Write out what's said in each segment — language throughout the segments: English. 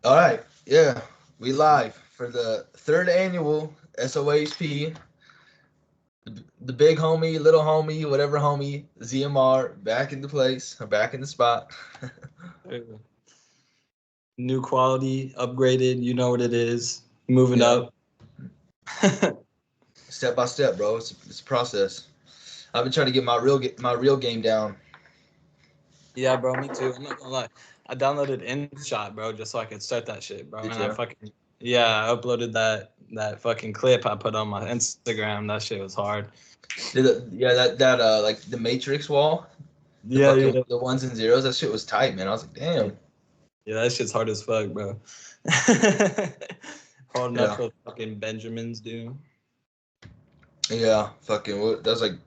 All right, yeah, we live for the third annual S.O.H.P. The big homie, little homie, whatever homie, ZMR, back in the place, or back in the spot. New quality, upgraded. You know what it is. Moving Yeah, up. step by step, bro. It's a process. I've been trying to get my real game down. Yeah, bro. Me too. I'm not gonna lie. I downloaded InShot, bro, just so I could start that shit, bro. Did And you? I uploaded that fucking clip I put on my Instagram. That shit was hard. Yeah, that like the Matrix wall, Yeah, yeah, the ones and zeros. That shit was tight, man. I was like, damn. yeah. That shit's hard as fuck, bro. Holding up Yeah, for fucking Benjamins, dude. yeah. Fucking. That was like a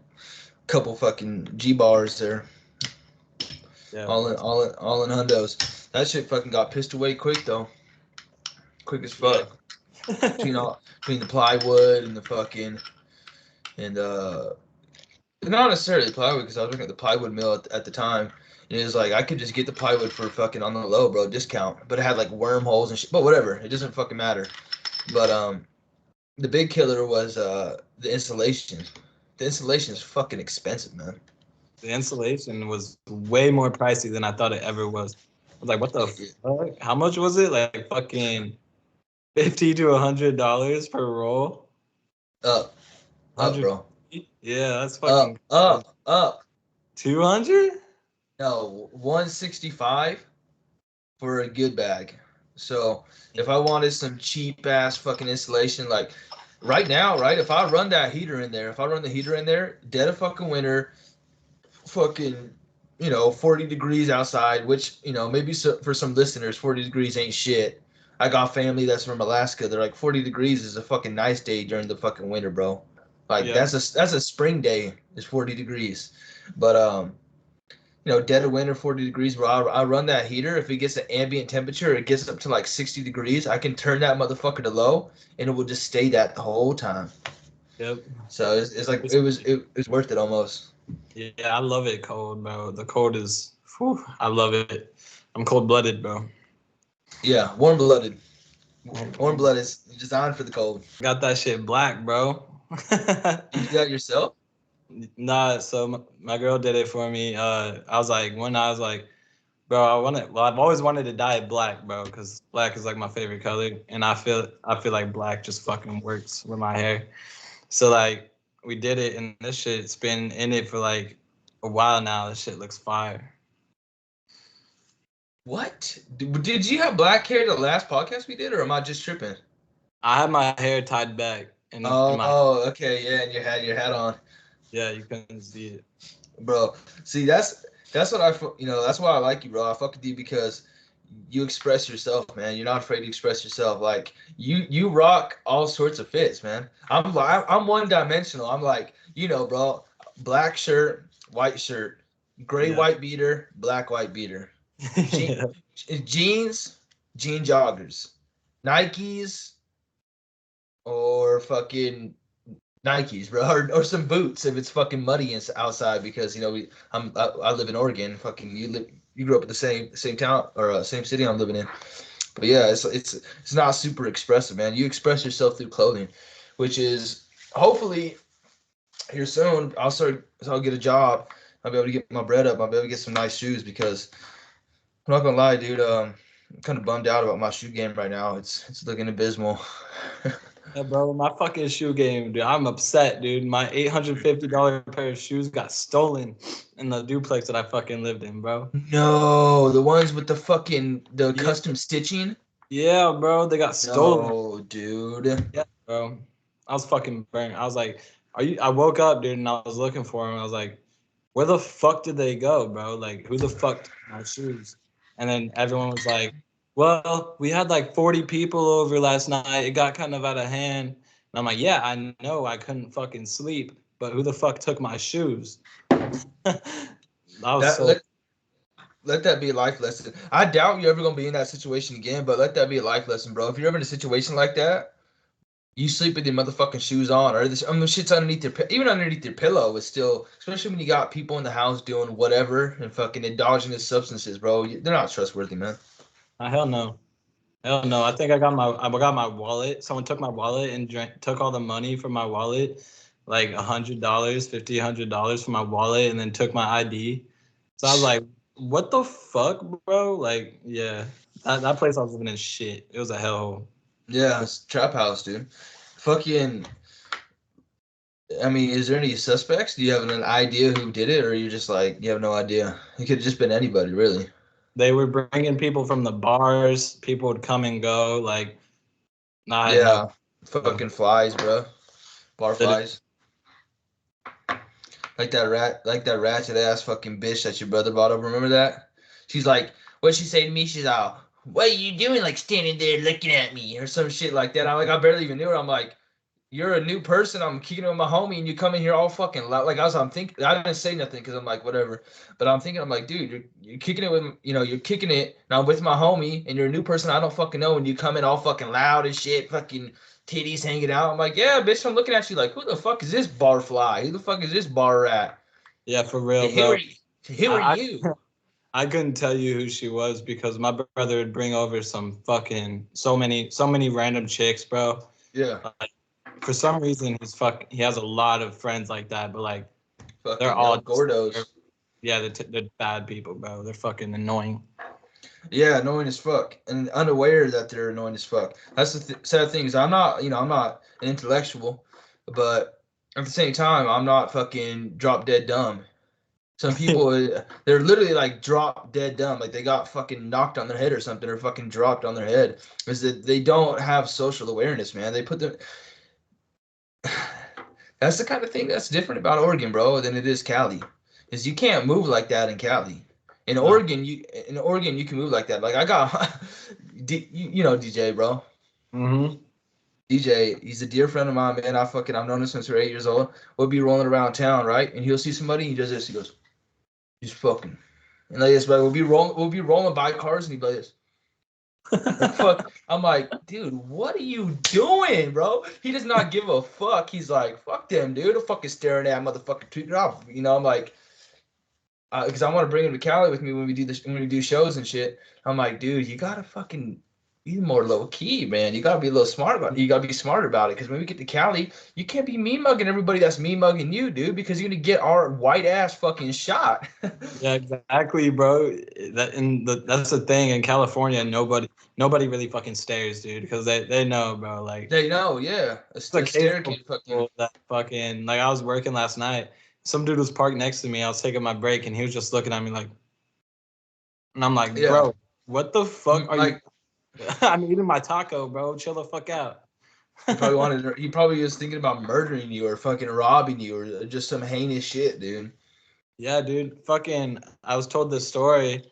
couple fucking G bars there. Yeah, All bro. in, all in, all in hundos. That shit fucking got pissed away quick though, quick as Yeah. fuck. Between the plywood and the fucking and not necessarily plywood because I was working at the plywood mill at the time. And it was like I could just get the plywood for fucking on the low, bro, discount. But it had like wormholes and shit. But whatever, it doesn't fucking matter. But the big killer was the installation. The installation is fucking expensive, man. The installation was way more pricey than I thought it ever was. I was like, what the fuck? How much was it? Like fucking $50 to $100 per roll? Up, up, 100. bro. Yeah, that's Up, fucking crazy. up, up. 200? No, 165 for a good bag. So if I wanted some cheap ass fucking installation, like right now, right? If I run that heater in there, if I run the heater in there, dead of fucking winter, fucking, 40 degrees outside, which, maybe for some listeners, 40 degrees ain't shit. I got family that's from Alaska. They're like 40 degrees is a fucking nice day during the fucking winter, bro. Like Yeah. that's a spring day is 40 degrees. But dead of winter, 40 degrees, bro. I run that heater. If it gets an ambient temperature, it gets up to like 60 degrees. I can turn that motherfucker to low, and it will just stay that the whole time. Yep. So it's like it was worth it almost. Yeah, I love it cold, bro. The cold is, whew, I love it. I'm cold blooded, bro. Yeah, warm blooded. Warm blood is designed for the cold. Got that shit black, bro. You do that yourself? Nah, so my girl did it for me. I was like, bro, I've always wanted to dye it black, bro, because black is like my favorite color, and I feel like black just fucking works with my hair. So like we did it, and this shit's been in it for like a while now. This shit looks fire. What? Did you have black hair the last podcast we did, or am I just tripping? I had my hair tied back, and in my Okay, yeah, and you had your hat on, yeah, you couldn't see it. bro. See, that's what that's why I like you, bro. I fuck with you because you express yourself, man. You're not afraid to express yourself. Like you rock all sorts of fits, man. I'm one dimensional. I'm like, bro, black shirt, white shirt, gray Yeah. white beater, black white beater, Je- Yeah. jeans, jean joggers, Nikes, or fucking Nikes, bro, or some boots if it's fucking muddy outside because I live in Oregon. Fucking you grew up in the same town or same city I'm living in. But yeah, it's not super expressive, man. You express yourself through clothing, which is hopefully here soon. I'll get a job. I'll be able to get my bread up. I'll be able to get some nice shoes because I'm not gonna lie, dude. I'm kind of bummed out about my shoe game right now. It's looking abysmal. Yeah, bro, my fucking shoe game, dude. I'm upset, dude. My $850 pair of shoes got stolen in the duplex that I fucking lived in, bro. No, the ones with the Yeah, custom stitching. yeah, bro. They got stolen. No, dude. Yeah, bro. I was fucking burnt. I was like, "Are you?" I woke up, dude, and I was looking for them. I was like, "Where the fuck did they go, bro? Like, who the fuck took my shoes?" And then everyone was like, "Well, we had like 40 people over last night. It got kind of out of hand." And I'm like, "Yeah, I know. I couldn't fucking sleep, but who the fuck took my shoes?" I was That so let that be a life lesson. I doubt you're ever gonna be in that situation again, but let that be a life lesson, bro. If you're ever in a situation like that, you sleep with your motherfucking shoes on, or the shit's underneath even underneath your pillow is still, especially when you got people in the house doing whatever and fucking indulging in substances, bro. They're not trustworthy, man. hell no. Hell no. I think I got my wallet. Someone took my wallet and took all the money from my wallet, like $100, $100 from my wallet, and then took my ID. So I was like, what the fuck, bro? Like, yeah. That place I was living in shit. It was a hellhole. Yeah, it's trap house, dude. Fucking. I mean, is there any suspects? Do you have an idea who did it, or you just like you have no idea? It could have just been anybody, really. They were bringing people from the bars. People would come and go. Like, I had no Yeah, clue. fucking flies, bro. Bar Literally. flies. Like that ratchet ass fucking bitch that your brother brought up. Remember that? She's like, what'd she say to me? She's all, what are you doing? Like standing there looking at me or some shit like that. I'm like, I barely even knew her. I'm like, you're a new person. I'm kicking it with my homie, and you come in here all fucking loud. Like I'm thinking, I didn't say nothing because I'm like, whatever. But I'm thinking, I'm like, dude, you're kicking it with, you're kicking it. Now I'm with my homie, and you're a new person. I don't fucking know. And you come in all fucking loud and shit, fucking titties hanging out. I'm like, yeah, bitch. I'm looking at you like, who the fuck is this bar fly? Who the fuck is this bar rat? Yeah, for real, And who are bro. you? Who are I, you? I couldn't tell you who she was because my brother would bring over some fucking so many random chicks, bro. Yeah, Like, for some reason, he has a lot of friends like that, but like they're fucking all El just, Gordos. yeah, they're bad people, bro. They're fucking annoying. Yeah, annoying as fuck, and unaware that they're annoying as fuck. That's the sad thing is I'm not, I'm not an intellectual, but at the same time, I'm not fucking drop dead dumb. Some people, they're literally like drop dead dumb, like they got fucking knocked on their head or something, or fucking dropped on their head, is that they don't have social awareness, man. They put them. That's the kind of thing that's different about Oregon, bro, than it is Cali, is you can't move like that in Cali. No. In Oregon you can move like that. Like I got, you know DJ, bro. Mm-hmm. DJ, he's a dear friend of mine, man. I've known him since we're 8 years old. We'll be rolling around town, right? And he'll see somebody, he does this, he goes, he's fucking, and like this, but we'll be rolling by cars, and he'd be like this. Like fuck, I'm like, dude, what are you doing, bro? He does not give a fuck. He's like, fuck them, dude. The fucking staring at motherfucker. Tweet it off. I'm like, because I want to bring him to Cali with me when we do this, when we do shows and shit. I'm like, dude, you gotta fucking be more low key, man. You gotta be a little smart about it. You gotta be smarter about it. Because when we get to Cali, you can't be me mugging everybody that's me mugging you, dude. Because you're gonna get our white ass fucking shot. Yeah, exactly, bro. That's the thing in California. Nobody really fucking stares, dude, because they know, bro. Like They know, yeah. it's A stare occasional can fucking. people that fucking like I was working last night. Some dude was parked next to me. I was taking my break, and he was just looking at me like, and I'm like, Yeah. bro, what the fuck are you? Like I'm eating my taco, bro. Chill the fuck out. he probably was thinking about murdering you or fucking robbing you or just some heinous shit, dude. Yeah, dude. Fucking, I was told this story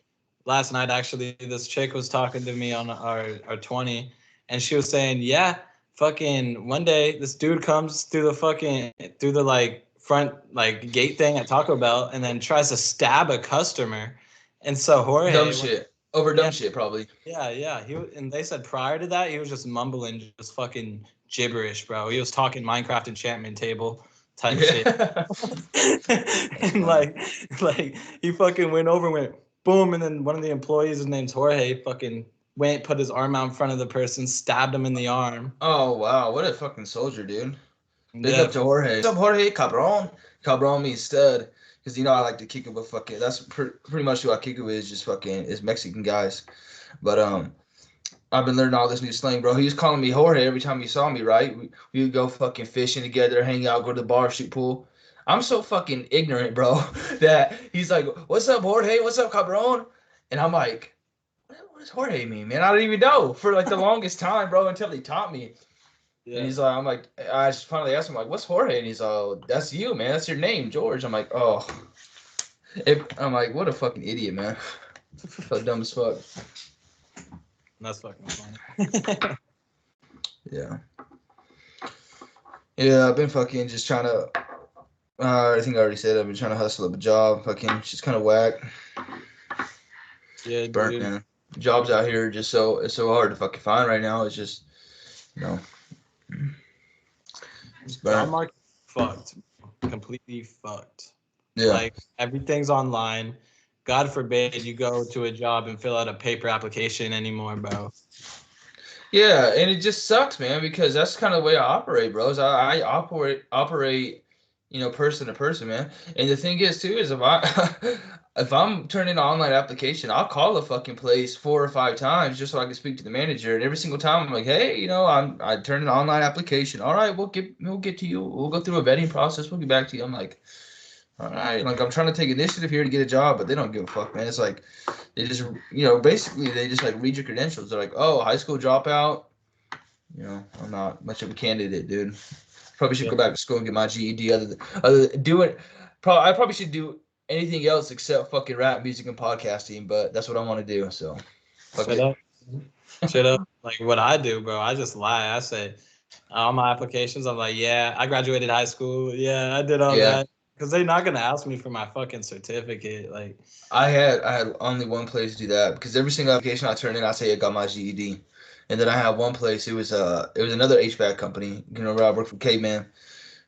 last night. Actually, this chick was talking to me on our 20, and she was saying, yeah, fucking one day this dude comes through the like front like gate thing at Taco Bell, and then tries to stab a customer, and so Dumb Jorge, shit. Over yeah, dumb shit, probably. yeah. And they said prior to that, he was just mumbling, just fucking gibberish, bro. He was talking Minecraft enchantment table type shit. Yeah. That's And funny. like he fucking went over and went boom, and then one of the employees, his name's Jorge, fucking went, put his arm out in front of the person, stabbed him in the arm. Oh, wow. What a fucking soldier, dude. Big Yeah, up to Jorge. What's up, Jorge? Cabron. Cabron means stud. Because, I like to kick it with fucking. That's pretty much who I kick it with is just fucking is Mexican guys. But, I've been learning all this new slang, bro. He was calling me Jorge every time he saw me, right? We would go fucking fishing together, hang out, go to the bar, shoot pool. I'm so fucking ignorant, bro, that he's like, what's up, Jorge? What's up, cabron? And I'm like, what does Jorge mean, man? I don't even know for like the longest time, bro, until he taught me. And yeah. he's like, I'm like, I just finally asked him, like, what's Jorge? And he's like, oh, that's you, man. That's your name, George. I'm like, oh. I'm like, what a fucking idiot, man. So dumb as fuck. That's fucking funny. Yeah. Yeah, I've been fucking just trying to. I think I already said I've been trying to hustle up a job. Fucking, it's just kind of whack. Yeah, Burnt, dude. man. Jobs out here are just it's so hard to fucking find right now. It's just, you know, it's Job burnt. market fucked. Completely fucked. Yeah. Like everything's online. God forbid you go to a job and fill out a paper application anymore, bro. Yeah, and it just sucks, man, because that's kind of the way I operate, bros. I operate, person to person, man. And the thing is, too, is if I if I'm turning an online application, I'll call a fucking place 4 or 5 times just so I can speak to the manager. And every single time I'm like, hey, I turned an online application. All right, we'll get to you. We'll go through a vetting process. We'll get back to you. I'm like, all right, like I'm trying to take initiative here to get a job, but they don't give a fuck, man. It's like they just, basically they just like read your credentials. They're like, oh, high school dropout. I'm not much of a candidate, dude. Probably should Yeah. go back to school and get my GED. Other than do it. I probably should do anything else except fucking rap music and podcasting, but that's what I want to do. So fuck Shut it. up. Shut up. Like what I do, bro. I just lie. I say all my applications. I'm like, yeah, I graduated high school. Yeah, I did all Yeah, that. Because they're not gonna ask me for my fucking certificate. Like, I had only one place to do that because every single application I turned in, I say I got my GED, and then I had one place. It was another HVAC company. Where I worked for Caveman.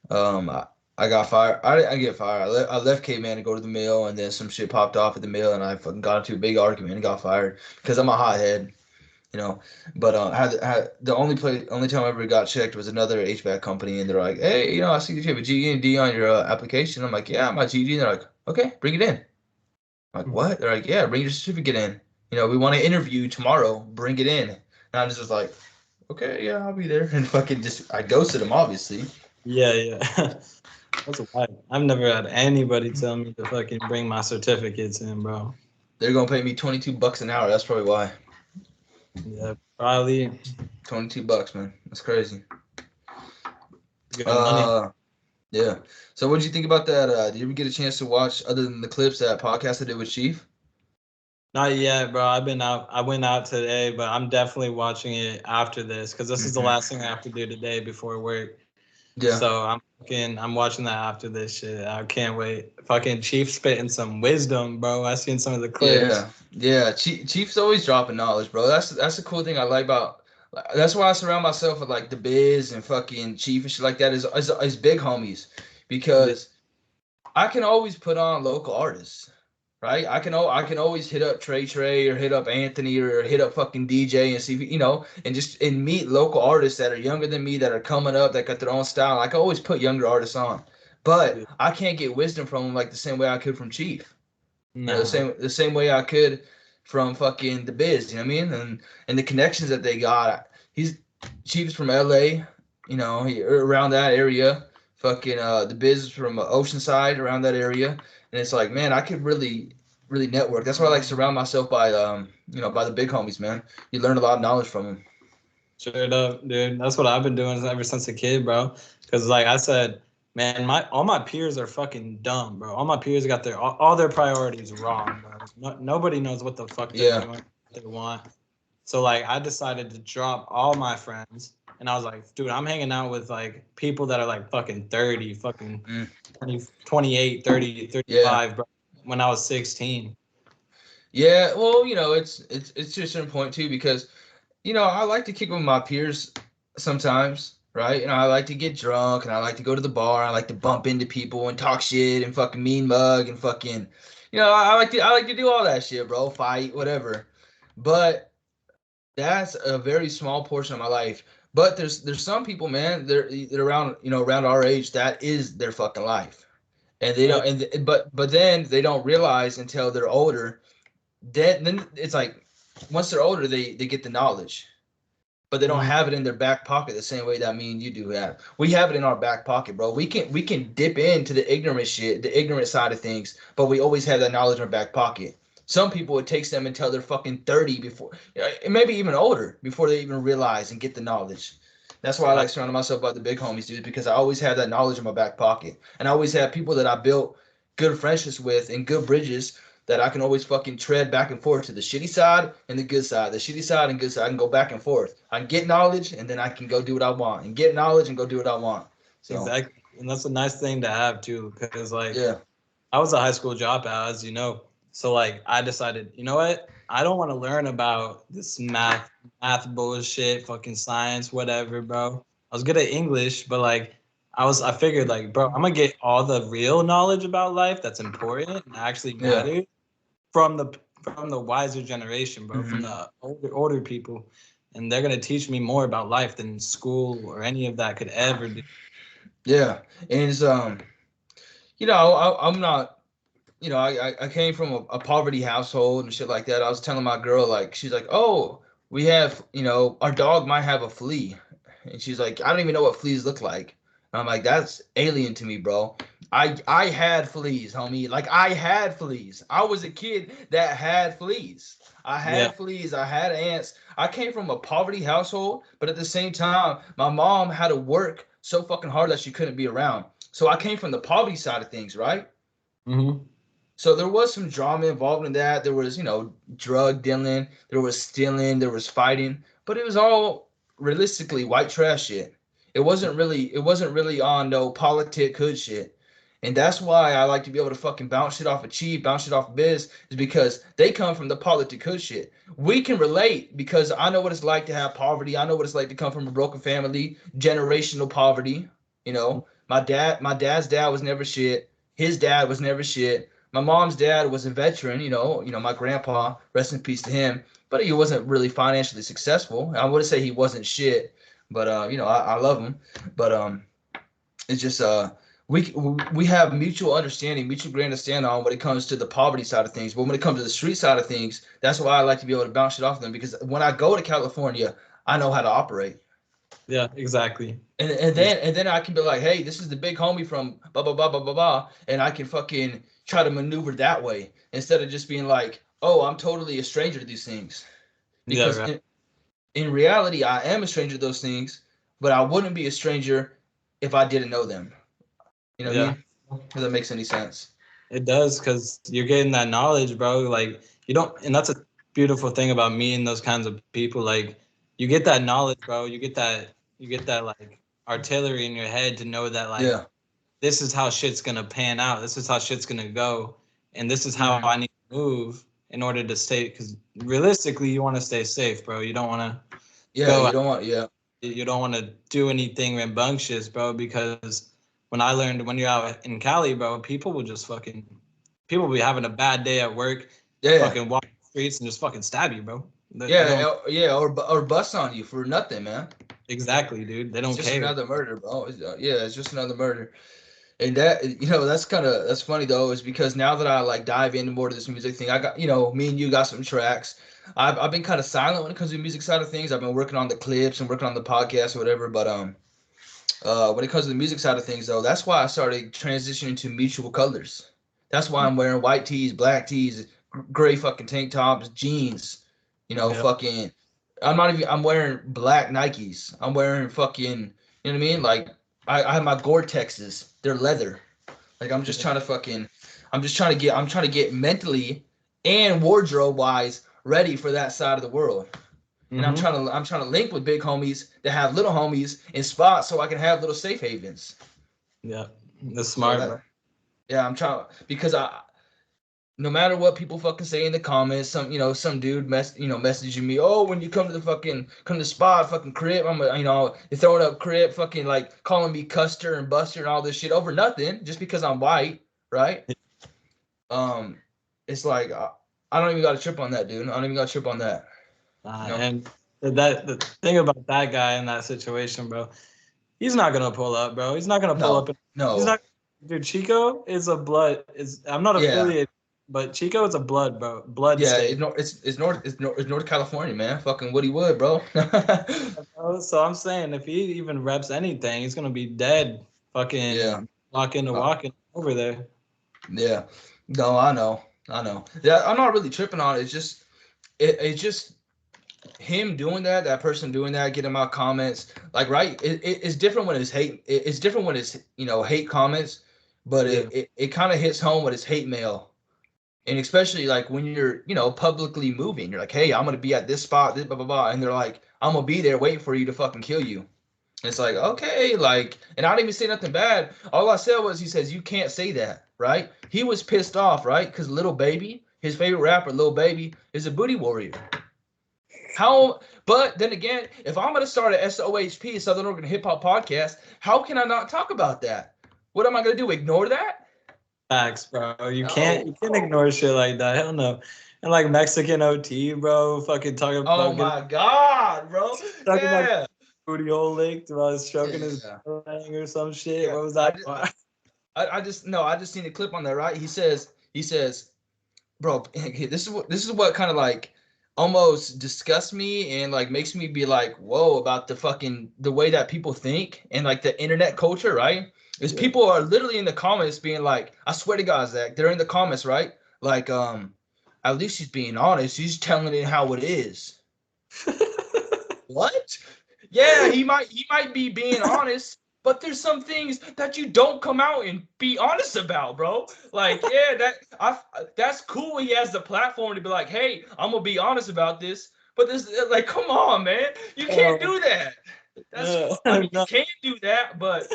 I got fired. I didn't get fired. I left Caveman to go to the mill, and then some shit popped off at the mill, and I fucking got into a big argument and got fired because I'm a hothead, you know. But the only time I ever got checked was another HVAC company, and they're like, "Hey, I see that you have a GED on your application." I'm like, "Yeah, my GED." And they're like, "Okay, bring it in." I'm like, "What?" They're like, "Yeah, bring your certificate in. We want to interview you tomorrow. Bring it in." And I just was like, "Okay, yeah, I'll be there." And fucking just I ghosted them, obviously. yeah, yeah. That's why I've never had anybody tell me to fucking bring my certificates in, bro. They're gonna pay me $22 an hour. That's probably why. Yeah, probably $22, man. That's crazy. good money. Uh, yeah. So, what did you think about that? Did you ever get a chance to watch, other than the clips, that podcast I did with Chief? Not yet, bro. I've been out. I went out today, but I'm definitely watching it after this because this is the Hmm. last thing I have to do today before work. Yeah. So I'm watching that after this shit. I can't wait. Fucking Chief spitting some wisdom, bro. I seen some of the clips. Yeah. Yeah. Chief's always dropping knowledge, bro. That's the cool thing I like about. That's why I surround myself with like the Biz and fucking Chief and shit like that. Is big homies, Yeah. because I can always put on local artists. Right? I can always hit up Trey or hit up Anthony or hit up fucking DJ and see and meet local artists that are younger than me, that are coming up, that got their own style. I can always put younger artists on, but Yeah. I can't get wisdom from them like the same way I could from Chief. The Nah. same way I could from fucking the Biz. You know what I mean? And the connections that they got. He's Chief's from LA. Around that area. Fucking the Biz is from Oceanside, around that area. And it's like, man, I could really network. That's why I like surround myself by the big homies, man. You learn a lot of knowledge from them. Straight up, dude. That's what I've been doing ever since a kid, bro. Because like I said, man, all my peers are fucking dumb, bro. All my peers got all their priorities wrong, bro. Nobody knows what the fuck they're Yeah. doing, what they want. So like I decided to drop all my friends, and I was like, dude, I'm hanging out with like people that are like fucking 30, fucking Mm. 20, 28, 30, Yeah. 35, bro. When I was 16. Yeah. Well, it's to a certain point too, because I like to kick with my peers sometimes, right? I like to get drunk, and I like to go to the bar. I like to bump into people and talk shit and fucking mean mug and fucking, I like to do all that shit, bro. Fight, whatever. But that's a very small portion of my life. But there's some people, man, they're around our age, that is their fucking life, and they Uh, don't. But then they don't realize until they're older. Then it's like, once they're older, they get the knowledge, but they don't mm, have it in their back pocket the same way that me and you do have. We have it in our back pocket, bro. We can dip into the ignorant shit, the ignorant side of things, but we always have that knowledge in our back pocket. Some people, it takes them until they're fucking 30 before, maybe even older, before they even realize and get the knowledge. That's why I yeah, like surrounding myself by the big homies, dude, because I always have that knowledge in my back pocket. And I always have people that I built good friendships with and good bridges, that I can always fucking tread back and forth to the shitty side and the good side, the shitty side and good side. I can go back and forth. I can get knowledge, and then I can go do what I want, and get knowledge and go do what I want. So exactly. And that's a nice thing to have too, because like yeah, I was a high school dropout, as you know. So like I decided, you know what? I don't want to learn about this math bullshit, fucking science, whatever, bro. I was good at English, but like I figured like, bro, I'm gonna get all the real knowledge about life that's important and actually yeah, matters from the wiser generation, bro, from hmm the older people. and they're gonna teach me more about life than school or any of that could ever do. Yeah, and it's I'm not, I came from a poverty household and shit like that. I was telling my girl, like, she's like, oh, we have, our dog might have a flea. And she's like, I don't even know what fleas look like. And I'm like, that's alien to me, bro. I had fleas, homie. Like, I had fleas. I was a kid that had fleas. I Yeah. had fleas. I had ants. I came from a poverty household, but at the same time, my mom had to work so fucking hard that she couldn't be around. So I came from the poverty side of things, right? Mm-hmm. So there was some drama involved in that. There was, drug dealing, there was stealing, there was fighting, but it was all realistically white trash shit. It wasn't really on no politic hood shit. And that's why I like to be able to fucking bounce shit off of Chief, bounce shit off of Biz, is because they come from the politic hood shit. We can relate because I know what it's like to have poverty. I know what it's like to come from a broken family, generational poverty. My dad's dad was never shit. His dad was never shit. My mom's dad was a veteran, my grandpa, rest in peace to him, but he wasn't really financially successful. I wouldn't say he wasn't shit, but I love him. But it's just we have mutual understanding, mutual ground to stand on when it comes to the poverty side of things. But when it comes to the street side of things, that's why I like to be able to bounce it off them, because when I go to California, I know how to operate. Yeah, exactly. And then I can be like, hey, this is the big homie from blah blah blah blah blah blah, and I can fucking try to maneuver that way instead of just being like, oh, I'm totally a stranger to these things. Yeah, Because right. in reality, I am a stranger to those things, but I wouldn't be a stranger if I didn't know them. You know what I Yeah. mean? If that makes any sense. It does, because you're getting that knowledge, bro. Like you don't, and that's a beautiful thing about meeting those kinds of people. Like you get that knowledge, bro. You get that like artillery in your head to know that like Yeah. this is how shit's gonna pan out. This is how shit's gonna go, and this is how Mm-hmm. I need to move in order to stay. Because realistically, you want to stay safe, bro. You don't want to Yeah, go. you don't want. Yeah. You don't want to do anything rambunctious, bro. Because when I learned when you're out in Cali, bro, people will be having a bad day at work, Yeah. fucking walk the streets and just fucking stab you, bro. They don't Yeah. Or bust on you for nothing, man. exactly, dude. They It's don't just care. another murder, bro. It's just another murder. And that, that's funny though, is because now that I like dive into more to this music thing, I got, me and you got some tracks. I've been kind of silent when it comes to the music side of things. I've been working on the clips and working on the podcast or whatever. But when it comes to the music side of things though, that's why I started transitioning to mutual colors. That's why I'm wearing white tees, black tees, gray fucking tank tops, jeans. Yeah. Fucking. I'm wearing black Nikes. I'm wearing fucking. You know what I mean? Like I have my Gore-Texes. They're leather. Like I'm trying to get mentally and wardrobe wise ready for that side of the world. And Mm-hmm. I'm trying to link with big homies that have little homies in spots so I can have little safe havens. Yeah. That's So smart, that bro. yeah, I'm trying because I no matter what people fucking say in the comments, some dude messaging me, oh, when you come to the spot, fucking crib, you're throwing up crib, fucking like calling me Custer and Buster and all this shit over nothing, just because I'm white, right? Um, it's like I don't even got to trip on that, dude. I don't even got to trip on that, you know? And that the thing about that guy in that situation, bro, he's not gonna pull up, bro. He's not gonna pull No, up. He's no, not. Dude, Chico is a blood. Is I'm not yeah, affiliated, but Chico is a blood, bro. Blood yeah. state. It's North California, man. Fucking Woody Wood, bro. Bro. So I'm saying if he even reps anything, he's gonna be dead. Yeah, Fucking walking over there. yeah. No, I know. Yeah, I'm not really tripping on it. It's just him doing that person doing that, getting my comments, like, right, it's different when it's hate, it's different when it's hate comments, but Yeah. it kind of hits home when it's hate mail. And especially like when you're publicly moving, you're like, hey, I'm gonna be at this spot, this blah blah blah, and they're like, I'm gonna be there waiting for you to fucking kill you. It's like, okay, like, and I didn't even say nothing bad. All I said was, he says, you can't say that, right? He was pissed off, right? Because Little Baby, his favorite rapper, Little Baby, is a booty warrior. How? But then again, if I'm gonna start a S.O.H.P, Southern Oregon Hip Hop Podcast, how can I not talk about that? What am I gonna do? Ignore that? Facts, bro. You No. can't ignore shit like that. Hell no. And like Mexican OT, bro, fucking talking Oh about my god, bro. talking about Yeah. booty hole licked while stroking his Yeah. ring or some shit. Yeah. What was that? I just no, I just seen a clip on there, right? He says, bro, this is what kind of like almost disgusts me and like makes me be like, whoa, about the way that people think and like the internet culture, right? Is Yeah. people are literally in the comments being like, I swear to God, Zach, they're in the comments, right? Like, at least he's being honest. He's telling it how it is. What? Yeah, he might be being honest, but there's some things that you don't come out and be honest about, bro. Like, yeah, that's cool. He has the platform to be like, hey, I'm gonna be honest about this. But this, like, come on, man, you can't do that. That's, I mean, you No. can do that, but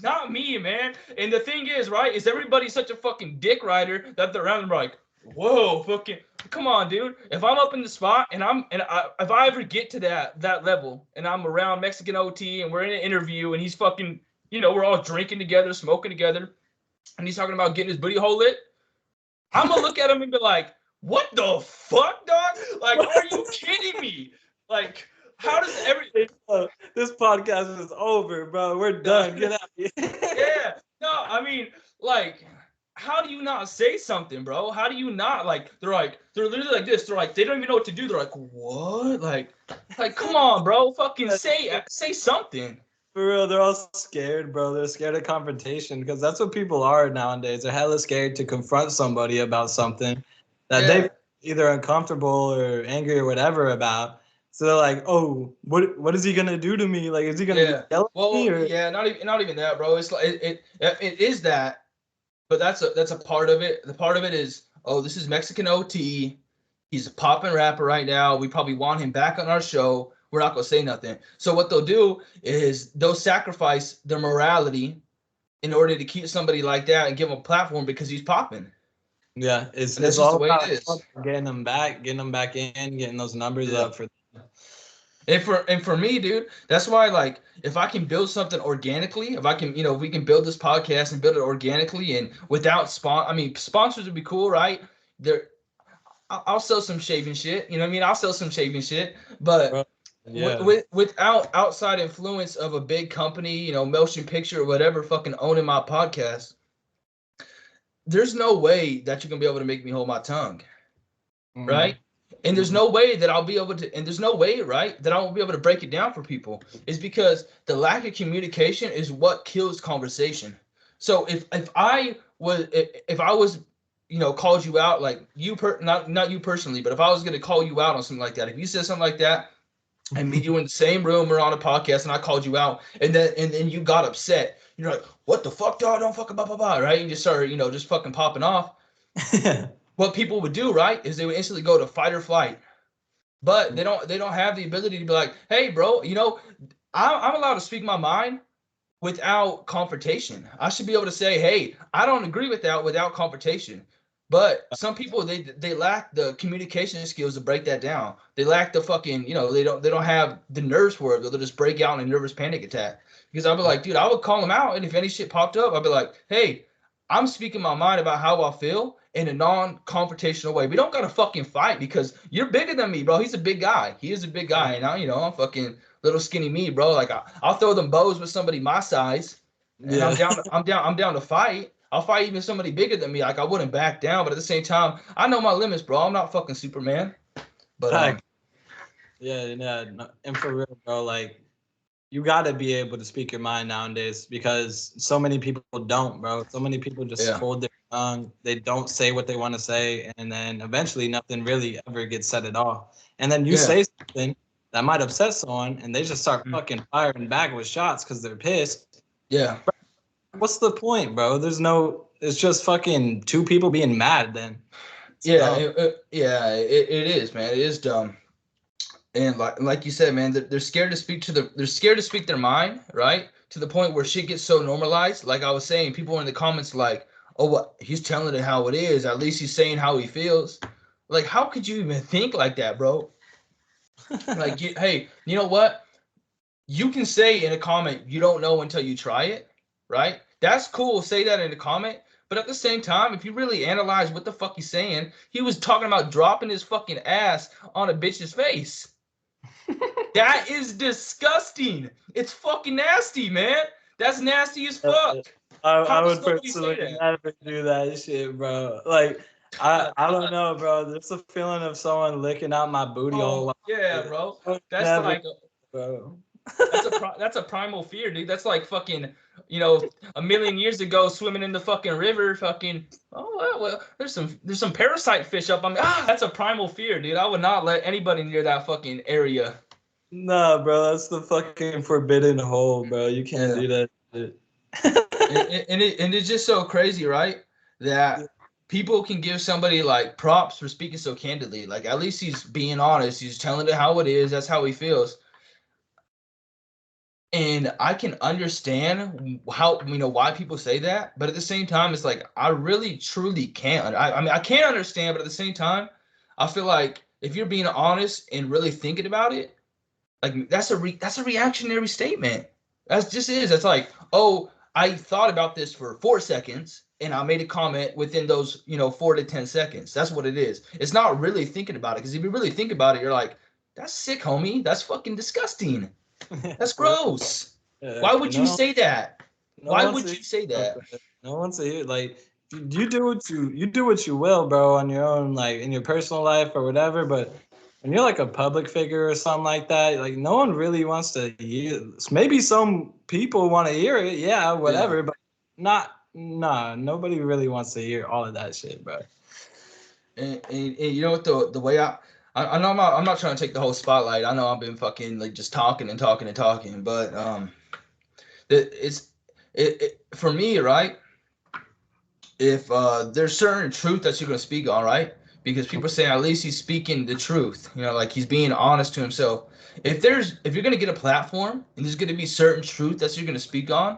not me, man. And the thing is, right, is everybody such a fucking dick rider that they're around them like, whoa, fucking, come on, dude. If I'm up in the spot and if I ever get to that level and I'm around Mexican OT and we're in an interview and he's fucking, we're all drinking together, smoking together, and he's talking about getting his booty hole lit, I'm gonna look at him and be like, what the fuck, dog? Like, are you kidding me? Like, how does This podcast is over, bro. We're done. Get out of here. Yeah. No, I mean, like, how do you not say something, bro? How do you not like? They're literally like this. They're like, they don't even know what to do. They're like, what? Like, come on, bro. Fucking say something. For real, they're all scared, bro. They're scared of confrontation because that's what people are nowadays. They're hella scared to confront somebody about something that they either uncomfortable or angry or whatever about. So they're like, "Oh, what is he gonna do to me? Like, is he gonna yell at me?" Or Yeah, not even that, bro. It's like it is that, but that's a part of it. The part of it is, oh, this is Mexican OT. He's a popping rapper right now. We probably want him back on our show. We're not gonna say nothing. So what they'll do is they'll sacrifice their morality in order to keep somebody like that and give him a platform because he's popping. yeah, And that's it's just the all way it about is. getting them back in, getting those numbers Yeah. up for. And for me, dude, that's why, like, if I can build something organically, if I can, if we can build this podcast and build it organically and without sponsors would be cool, right? There, I'll sell some shaving shit. You know what I mean? I'll sell some shaving shit, but Yeah. without outside influence of a big company, motion picture or whatever, fucking owning my podcast, there's no way that you're gonna be able to make me hold my tongue, right? And there's no way that I'll be able to, and there's no way, right, that I won't be able to break it down for people. Is because the lack of communication is what kills conversation. So if I was called you out, like not you personally, but if I was gonna call you out on something like that, if you said something like that, and me you in the same room or on a podcast and I called you out and then you got upset, you're like, what the fuck, dog? Don't fucking blah blah blah, right? And you just started, just fucking popping off. What people would do, right, is they would instantly go to fight or flight. But they don't have the ability to be like, hey, bro, I'm allowed to speak my mind without confrontation. I should be able to say, hey, I don't agree with that without confrontation. But some people they lack the communication skills to break that down. They lack the fucking, they don't have the nerves for it. They'll just break out in a nervous panic attack. Because I'll be like, dude, I would call them out, and if any shit popped up, I'd be like, hey, I'm speaking my mind about how I feel in a non-confrontational way. We don't gotta fucking fight because you're bigger than me, bro. He's a big guy. He is a big guy, and I'm fucking little skinny me, bro. Like I'll throw them bows with somebody my size, and Yeah. I'm down to fight. I'll fight even somebody bigger than me. Like I wouldn't back down, but at the same time, I know my limits, bro. I'm not fucking Superman. But Yeah, no, and for real, bro, like you gotta be able to speak your mind nowadays because so many people don't, bro. So many people just yeah, hold their tongue. They don't say what they want to say, and then eventually nothing really ever gets said at all. And then you yeah, say something that might upset someone, and they just start Mm. fucking firing back with shots because they're pissed. yeah. What's the point, bro? It's just fucking two people being mad then. It's Yeah, dumb. it is, man. It is dumb. And like you said, man, they're scared to they're scared to speak their mind, right? To the point where shit gets so normalized. Like I was saying, people in the comments like, "Oh, what? He's telling it how it is. At least he's saying how he feels." Like, how could you even think like that, bro? Like, hey, you know what? You can say in a comment you don't know until you try it, right? That's cool. Say that in a comment, But at the same time, if you really analyze what the fuck he's saying, he was talking about dropping his fucking ass on a bitch's face. That is disgusting. It's fucking nasty, man. That's nasty as fuck. How I does would somebody say personally that? never do that shit, bro. Like, I don't know, bro. There's a feeling of someone licking out my booty hole. Oh yeah, bro. I would That's never, like bro. that's a primal fear, dude. That's like fucking, you know, a million years ago swimming in the fucking river, fucking. Oh well, there's some parasite fish up on me. That's a primal fear, dude. I would not let anybody near that fucking area. Nah, bro. That's the fucking forbidden hole, bro. You can't Yeah. do that shit. And it's just so crazy, right? That people can give somebody like props for speaking so candidly. Like at least he's being honest. He's telling it how it is. That's how he feels. And I can understand how, why people say that, but at the same time, it's like I really truly can't. I mean, I can't understand, but at the same time, I feel like if you're being honest and really thinking about it, like that's a reactionary statement. That's just is. That's like, oh, I thought about this for 4 seconds and I made a comment within those 4 to 10 seconds. That's what it is. It's not really thinking about it, because if you really think about it, you're like, that's sick, homie. That's fucking disgusting. That's gross. Why would you say that? No Why one's would you say that? No one's here. Like, you do what you will, bro, on your own, like in your personal life or whatever. But when you're like a public figure or something like that, like no one really wants to hear. Maybe some people want to hear it, yeah, whatever. Yeah. But nah, nobody really wants to hear all of that shit, bro. And you know what, the way I know I'm not trying to take the whole spotlight. I know I've been fucking like just talking and talking and talking, but it's it for me, right? If there's certain truth that you're gonna speak on, right? Because people say at least he's speaking the truth, like he's being honest to himself. If you're gonna get a platform and there's gonna be certain truth that you're gonna speak on,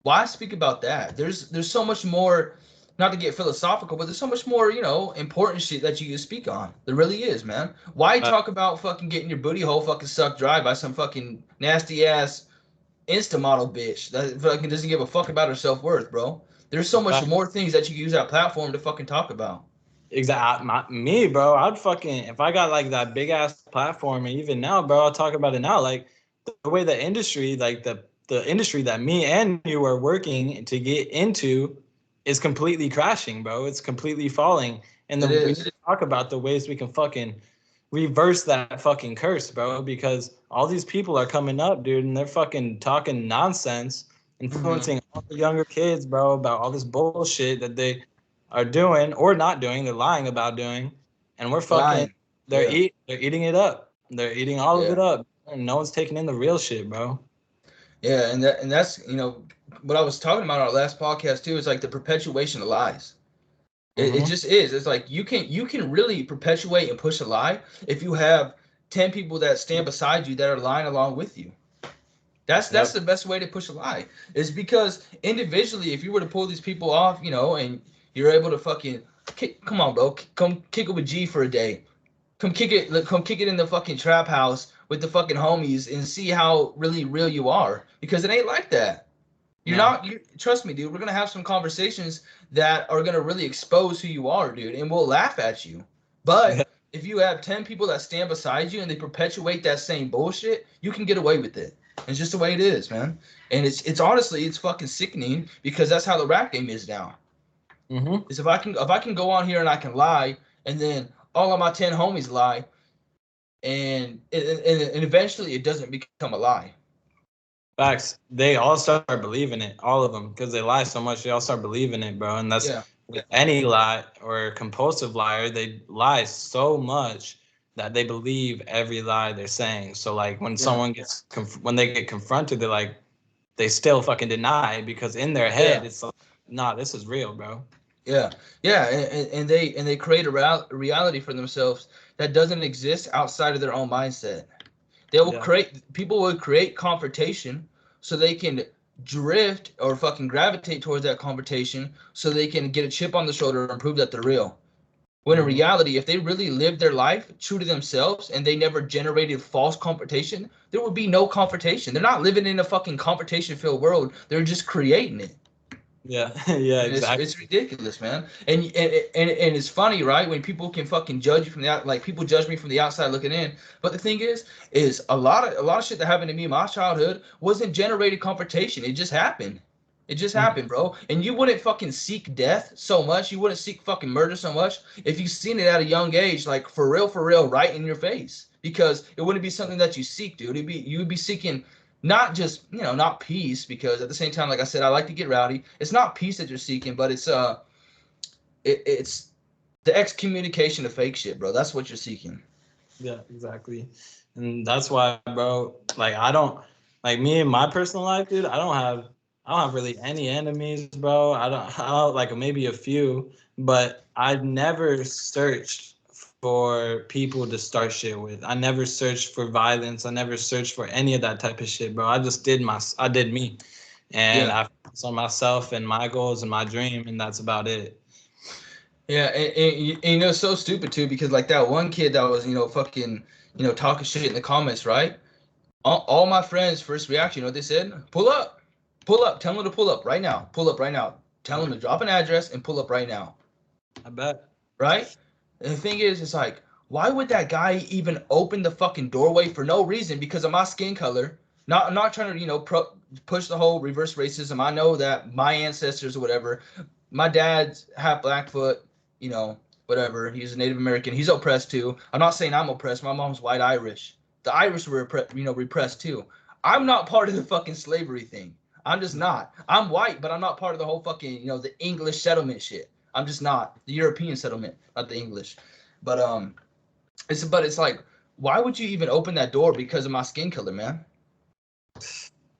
why speak about that? There's so much more, not to get philosophical, but there's so much more, important shit that you can speak on. There really is, man. Why talk about fucking getting your booty hole fucking sucked dry by some fucking nasty ass Insta model bitch that fucking doesn't give a fuck about her self worth, bro? There's so much more things that you can use that platform to fucking talk about. Exactly. Me, bro, I'd fucking, if I got like that big ass platform, and even now, bro, I'll talk about it now. Like the way the industry, like the industry that me and you are working to get into is completely crashing, bro. It's completely falling. And It we need is. to talk about the ways we can fucking reverse that fucking curse, bro, because all these people are coming up, dude, and they're fucking talking nonsense, influencing all the younger kids, bro, about all this bullshit that they are doing or not doing, they're lying about doing, and we're fucking, Lying. Yeah. they're eating it up. They're eating all of Yeah. it up, and no one's taking in the real shit, bro. Yeah, and that's what I was talking about on our last podcast too. Is like the perpetuation of lies. It Mm-hmm. just is. It's like you can really perpetuate and push a lie if you have 10 people that stand beside you that are lying along with you. That's Yep. the best way to push a lie. Is because individually, if you were to pull these people off, and you're able to fucking come on, bro, come kick it with G for a day. Come kick it in the fucking trap house with the fucking homies and see how really real you are. Because it ain't like that. You're No. not. Trust me, dude. We're gonna have some conversations that are gonna really expose who you are, dude, and we'll laugh at you. Yeah. But if you have 10 people that stand beside you and they perpetuate that same bullshit, you can get away with it. It's just the way it is, man. And it's honestly it's fucking sickening, because that's how the rap game is now. Mm-hmm. Is if I can go on here and I can lie, and then all of my 10 homies lie, and eventually it doesn't become a lie. Facts. They all start believing it, all of them, because they lie so much. They all start believing it, bro. And that's Yeah. with any lie or compulsive liar. They lie so much that they believe every lie they're saying. So like when Yeah. someone gets when they get confronted, they're like they still fucking deny, because in their head Yeah. it's like, nah, this is real, bro. Yeah, yeah, and they create a reality for themselves that doesn't exist outside of their own mindset. Yeah. People will create confrontation so they can drift or fucking gravitate towards that confrontation so they can get a chip on the shoulder and prove that they're real. When in Mm-hmm. reality, if they really lived their life true to themselves and they never generated false confrontation, there would be no confrontation. They're not living in a fucking confrontation-filled world. They're just creating it. Yeah, yeah, And exactly. it's ridiculous, man. And it's funny, right? When people can fucking judge you from the out, like people judge me from the outside looking in. But the thing is a lot of shit that happened to me in my childhood wasn't generated confrontation. It just happened. It just Mm. happened, bro. And you wouldn't fucking seek death so much. You wouldn't seek fucking murder so much if you seen it at a young age, like for real, right in your face. Because it wouldn't be something that you seek, dude. You would be seeking not just not peace, because at the same time, like I said, I like to get rowdy. It's not peace that you're seeking, but it's the excommunication of fake shit, bro. That's what you're seeking. Yeah, exactly. And that's why, bro, like I don't like me in my personal life, dude, I don't have really any enemies, bro. I don't like maybe a few, but I never searched for people to start shit with. I never searched for violence. I never searched for any of that type of shit, bro. I did me. And Yeah, I focused on myself and my goals and my dream, and that's about it. yeah, and it's so stupid too, because like that one kid that was fucking talking shit in the comments, right? All my friends' first reaction, you know what they said? Pull up, tell him to pull up right now, pull up right now, tell him to drop an address and pull up right now. I bet. Right? And the thing is, it's like, why would that guy even open the fucking doorway for no reason? Because of my skin color. I'm not trying to, push the whole reverse racism. I know that my ancestors or whatever, my dad's half Blackfoot, whatever. He's a Native American. He's oppressed too. I'm not saying I'm oppressed. My mom's white Irish. The Irish were, repressed too. I'm not part of the fucking slavery thing. I'm just not. I'm white, but I'm not part of the whole fucking, the English settlement shit. I'm just not the European settlement, not the English. But it's like, why would you even open that door because of my skin color, man?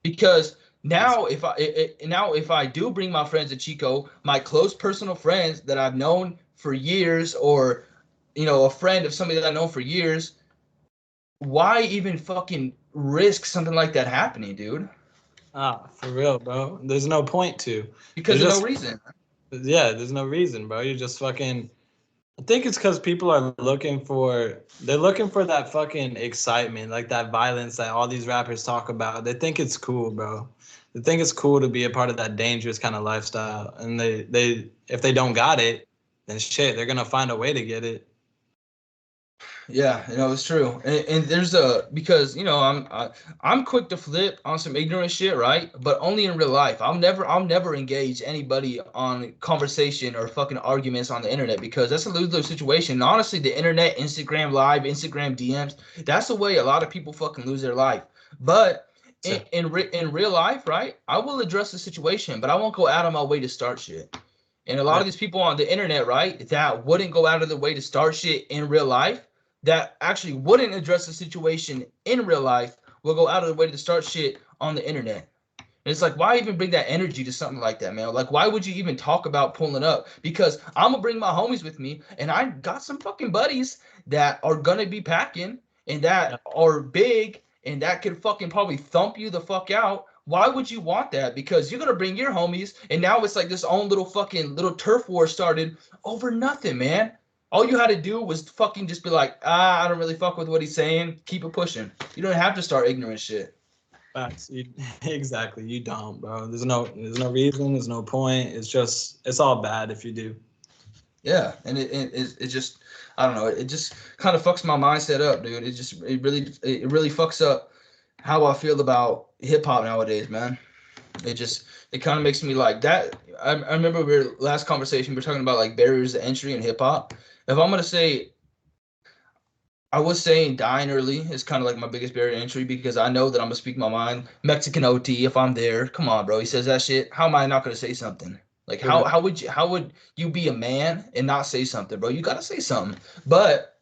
Because now if I do bring my friends to Chico, my close personal friends that I've known for years, or a friend of somebody that I've known for years, why even fucking risk something like that happening, dude? Ah, for real, bro. There's no point to. Because There's of no just reason. yeah, there's no reason, bro. You're just fucking. I think it's because people are looking for that fucking excitement, like that violence that all these rappers talk about. They think it's cool, bro. They think it's cool to be a part of that dangerous kind of lifestyle, and they if they don't got it, then shit, they're gonna find a way to get it. Yeah, it's true, and there's because I'm quick to flip on some ignorant shit, right? But only in real life. I'll never engage anybody on conversation or fucking arguments on the internet, because that's a lose-lose situation. And honestly, the internet, Instagram Live, Instagram DMs, that's the way a lot of people fucking lose their life. But So, in real life, right? I will address the situation, but I won't go out of my way to start shit. And a lot yeah, of these people on the internet, right, that wouldn't go out of their way to start shit in real life, that actually wouldn't address the situation in real life, will go out of their way to start shit on the internet. And it's like, why even bring that energy to something like that, man? Like, why would you even talk about pulling up? Because I'm gonna bring my homies with me, and I got some fucking buddies that are gonna be packing and yeah. that are big and that could fucking probably thump you the fuck out. Why would you want that? Because you're gonna bring your homies, and now it's like this own little fucking little turf war started over nothing, man. All you had to do was fucking just be like, I don't really fuck with what he's saying. Keep it pushing. You don't have to start ignorant shit. Facts. Exactly. You don't, bro. There's no reason. There's no point. It's all bad if you do. Yeah, and it just, I don't know, it just kind of fucks my mindset up, dude. It really fucks up how I feel about hip hop nowadays, man. It kind of makes me like that. I remember last conversation we were talking about like barriers to entry in hip hop. If I'm gonna say, I was saying dying early is kind of like my biggest barrier to entry, because I know that I'm gonna speak my mind. Mexican OT, if I'm there, come on, bro. He says that shit. How am I not gonna say something? Like For how real. how would you be a man and not say something, bro? You gotta say something. But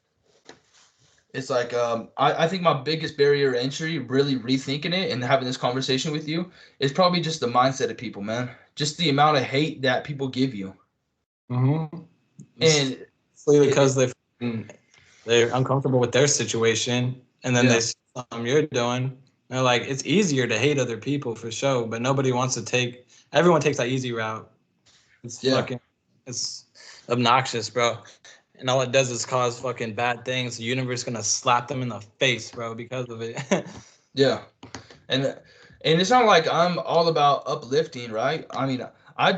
it's like I think my biggest barrier to entry, really rethinking it and having this conversation with you, is probably just the mindset of people, man. Just the amount of hate that people give you. Mm-hmm. It's And because they're uncomfortable with their situation, and then they yeah, see something you're doing. And they're like, it's easier to hate other people for sure, but nobody wants to take. Everyone takes that easy route. It's yeah, fucking. It's obnoxious, bro. And all it does is cause fucking bad things. The universe gonna slap them in the face, bro, because of it. yeah. And it's not like I'm all about uplifting, right? I mean, I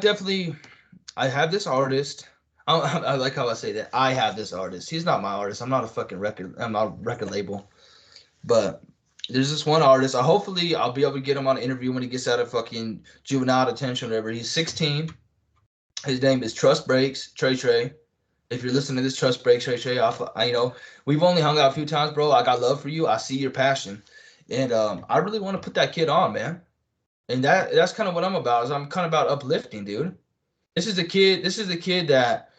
have this artist. I like how I say that. I have this artist. He's not my artist. I'm not a fucking record. I'm not a record label. But there's this one artist. Hopefully, I'll be able to get him on an interview when he gets out of fucking juvenile detention or whatever. He's 16. His name is Trust Breaks, Trey Trey. If you're listening to this, Trust Breaks, Trey Trey. You know, we've only hung out a few times, bro. I got love for you. I see your passion, and I really want to put that kid on, man. And that's kind of what I'm about. Is I'm kind of about uplifting, dude. This is a kid. This is a kid that,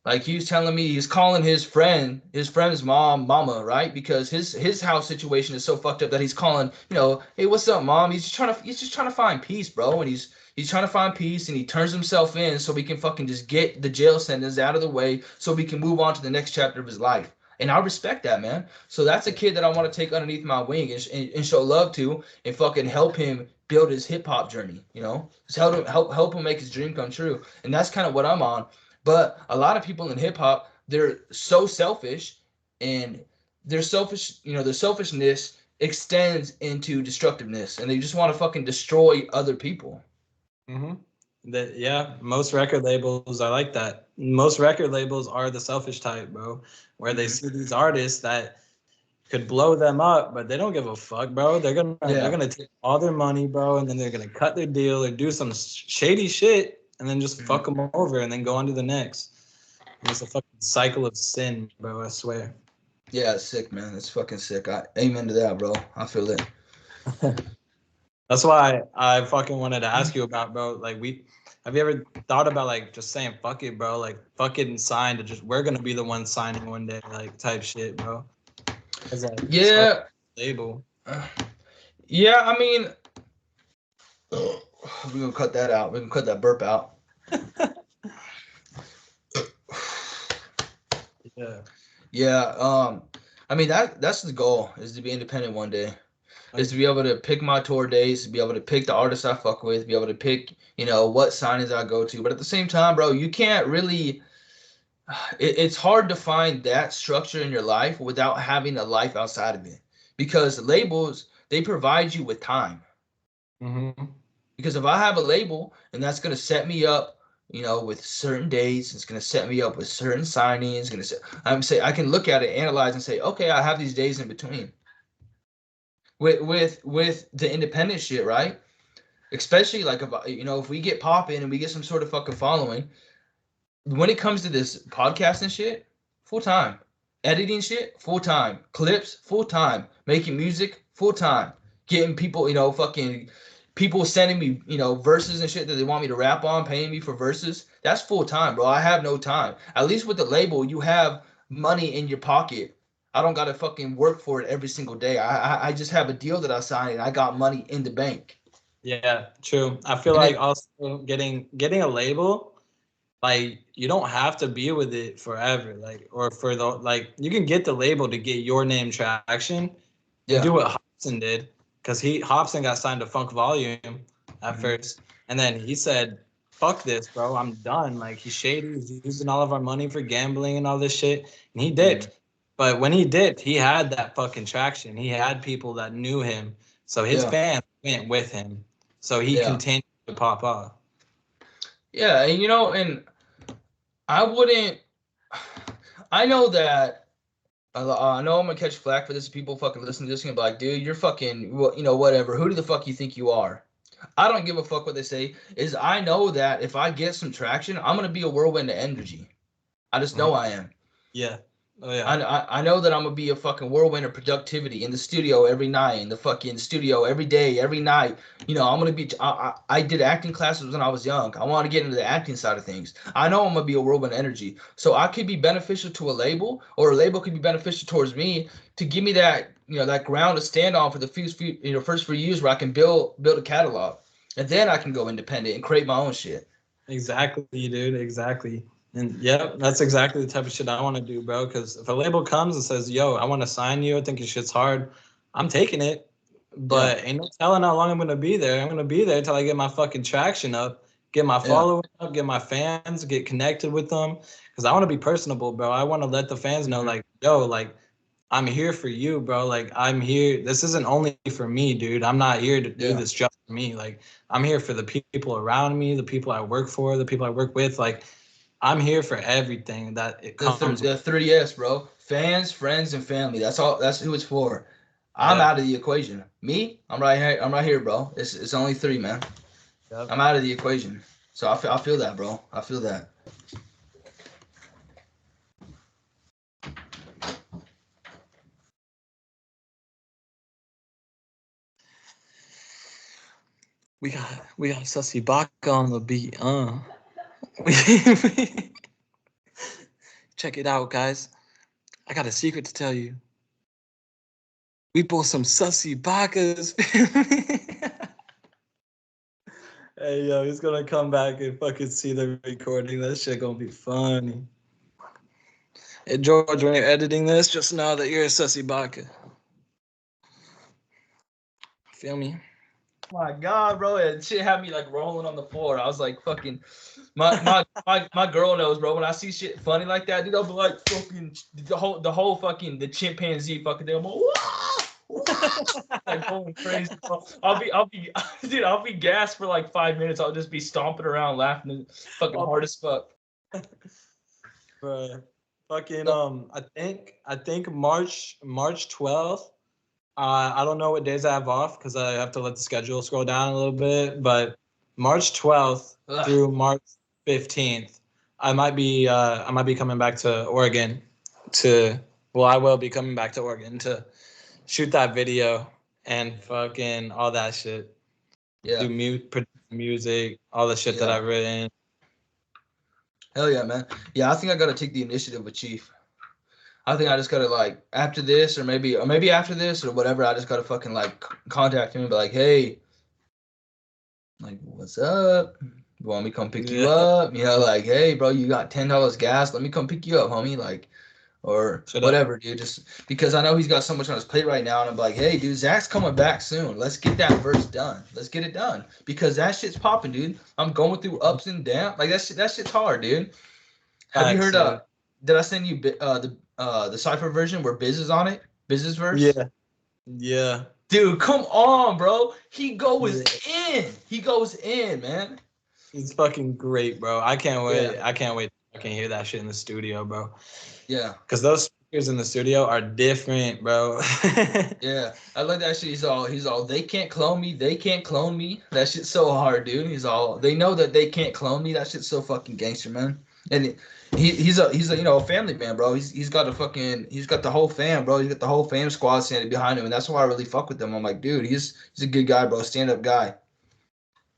like, he was telling me, he's calling his friend's mama, right? Because his house situation is so fucked up that he's calling, hey, what's up, mom? He's just trying to find peace, bro. And he's trying to find peace, and he turns himself in so we can fucking just get the jail sentence out of the way, so we can move on to the next chapter of his life. And I respect that, man. So that's a kid that I want to take underneath my wing and show love to, and fucking help him build his hip hop journey. Just help him make his dream come true. And that's kind of what I'm on. But a lot of people in hip hop, they're so selfish, and their selfishness extends into destructiveness, and they just want to fucking destroy other people. Mm-hmm. Most record labels are like that. Most record labels are the selfish type, bro, where they see these artists that could blow them up, but they don't give a fuck, bro. They're gonna take all their money, bro, and then they're gonna cut their deal or do some shady shit, and then just fuck them over, and then go on to the next. And it's a fucking cycle of sin, bro. I swear. Yeah, it's sick, man. It's fucking sick. Amen to that, bro. I feel it. That's why I fucking wanted to ask you about, bro. Like, have you ever thought about like just saying fuck it, bro? Like, fucking sign to just we're gonna be the ones signing one day, like type shit, bro. Like, yeah. Label. Yeah, I mean, we're gonna cut that out. We're gonna cut that burp out. Yeah. Yeah. I mean that's the goal, is to be independent one day. Is to be able to pick my tour days, to be able to pick the artists I fuck with, be able to pick, what signings I go to. But at the same time, bro, you can't really. It's hard to find that structure in your life without having a life outside of it, because labels, they provide you with time. Mm-hmm. Because if I have a label and that's gonna set me up, with certain dates, it's gonna set me up with certain signings. I can look at it, analyze, and say, okay, I have these days in between. With the independent shit, right? Especially like if we get popping and we get some sort of fucking following, when it comes to this podcasting shit, full time. Editing shit, full time. Clips, full time. Making music, full time. Getting people, fucking people sending me, verses and shit that they want me to rap on, paying me for verses. That's full time, bro. I have no time. At least with the label, you have money in your pocket. I don't gotta fucking work for it every single day. I just have a deal that I signed, and I got money in the bank. Yeah, true. I feel like also getting a label, like, you don't have to be with it forever, like, or for the, like, you can get the label to get your name traction and do what Hobson did, because Hobson got signed to Funk Volume at first, and then he said, fuck this, bro, I'm done. Like, he's shady, he's using all of our money for gambling and all this shit, and he dipped. But when he dipped, he had that fucking traction. He had people that knew him, so his fans went with him, so he continued to pop off. Yeah, and and I wouldn't. I know that. I know I'm gonna catch flack for this. People fucking listen to this and be like, dude, you're fucking, whatever. Who the fuck you think you are? I don't give a fuck what they say. I know that if I get some traction, I'm gonna be a whirlwind of energy. I just know I am. Yeah. Oh yeah. I know that I'm gonna be a fucking whirlwind of productivity in the studio every night, in the fucking studio every day, every night. I'm gonna be. I did acting classes when I was young. I want to get into the acting side of things. I know I'm gonna be a whirlwind of energy, so I could be beneficial to a label, or a label could be beneficial towards me to give me that that ground to stand on for the first few years where I can build a catalog, and then I can go independent and create my own shit. Exactly, dude. Exactly. And yeah, that's exactly the type of shit I want to do, bro. Because if a label comes and says, yo, I want to sign you, I think your shit's hard, I'm taking it. But ain't no telling how long I'm going to be there. I'm going to be there until I get my fucking traction up, get my following up, get my fans, get connected with them. Because I want to be personable, bro. I want to let the fans know, like, yo, like, I'm here for you, bro. Like, I'm here. This isn't only for me, dude. I'm not here to do this just for me. Like, I'm here for the people around me, the people I work for, the people I work with. Like, I'm here for everything that it comes with. The 3S, bro. Fans, friends, and family. That's all. That's who it's for. I'm Yeah. out of the equation. Me, I'm right here. I'm right here, bro. It's only three, man. Yep. I'm out of the equation. So I feel that, bro. I feel that. We got Sussy Baka on the beat. Check it out, guys. I got a secret to tell you. We pull some Sussy Bakas. Hey, yo, he's gonna come back and fucking see the recording. That shit gonna be funny. Hey, George, when you're editing this, just know that you're a Sussy Baka. Feel me? Oh my God, bro, and shit had me like rolling on the floor. I was like, fucking, my girl knows, bro. When I see shit funny like that, dude, I'll be like, fucking, the whole fucking the chimpanzee fucking thing. I'm like, like going crazy. Bro. Dude, I'll be gassed for like 5 minutes. I'll just be stomping around, laughing, fucking hard as fuck. Bro, fucking I think March 12th. I don't know what days I have off because I have to let the schedule scroll down a little bit. But March 12th through March 15th, I might be coming back to Oregon I will be coming back to Oregon to shoot that video and fucking all that shit. Yeah. Produce music, all the shit that I've written. Hell yeah, man. Yeah, I think I gotta take the initiative with Chief. I think I just gotta like after this, or maybe after this or whatever. I just gotta fucking like contact him and be like, hey, like what's up? You want me to come pick you up? You know, like, hey, bro, you got $10 gas. Let me come pick you up, homie. Like, or whatever, dude. Just because I know he's got so much on his plate right now, and I'm like, hey, dude, Zach's coming back soon. Let's get that verse done. Let's get it done because that shit's popping, dude. I'm going through ups and downs. Like that shit's hard, dude. Have you heard? Did I send you the cipher version where Biz is on it? Biz's verse. Yeah. Dude, come on, bro. He goes in. He goes in, man. It's fucking great, bro. I can't wait. Yeah. I can't wait. I can hear that shit in the studio, bro. Yeah. Because those speakers in the studio are different, bro. Yeah. I like that shit. He's all, they can't clone me. They can't clone me. That shit's so hard, dude. He's all, they know that they can't clone me. That shit's so fucking gangster, man. And he's a you know, a family man, bro. He's got the whole fam, bro. He's got the whole fam squad standing behind him, and that's why I really fuck with him. I'm like, dude, he's a good guy, bro. Stand up guy.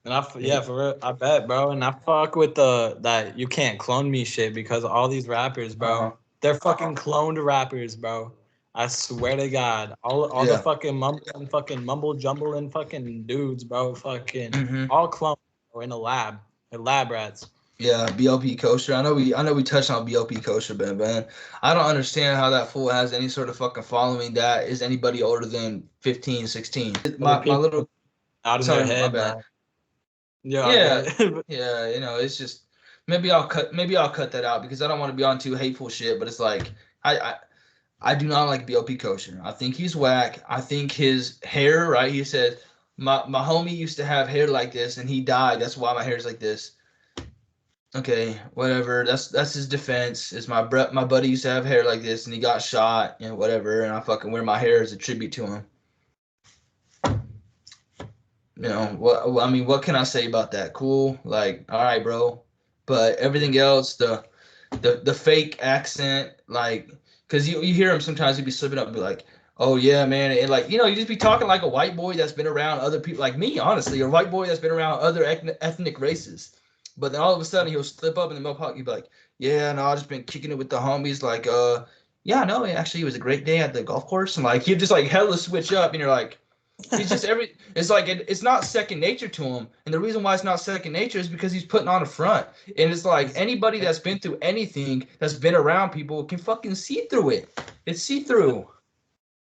And for real, I bet, bro. And I fuck with that you can't clone me shit because all these rappers, bro, they're fucking cloned rappers, bro. I swear to God, all the fucking mumble jumbling fucking dudes, bro, fucking all cloned bro, in a lab. They're lab rats. Yeah, BLP Kosher. I know we touched on BLP Kosher, but man, I don't understand how that fool has any sort of fucking following that is anybody older than 15, 16. My little out in their head, my bad. Man. Yeah, you know, it's just maybe I'll cut that out because I don't want to be on too hateful shit. But it's like I do not like BLP Kosher. I think he's whack. I think his hair, right? He said my homie used to have hair like this and he died. That's why my hair's like this. Okay, whatever. That's his defense. Is my buddy used to have hair like this and he got shot and whatever, and I fucking wear my hair as a tribute to him. You know what? I mean, what can I say about that? Cool, like, all right, bro. But everything else, the fake accent, like, cause you hear him sometimes he'd be slipping up and be like, oh yeah, man, and like, you know, you just be talking like a white boy that's been around other people, like me, honestly, or a white boy that's been around other ethnic races. But then all of a sudden he'll slip up in the middle pocket. He'd be like, yeah, no, I've just been kicking it with the homies. Like, yeah, no, actually, it was a great day at the golf course. And like, he'd just like hella switch up, and you're like, he's just it's like it's not second nature to him. And the reason why it's not second nature is because he's putting on a front. And it's like anybody that's been through anything, that's been around people, can fucking see through it. It's see through.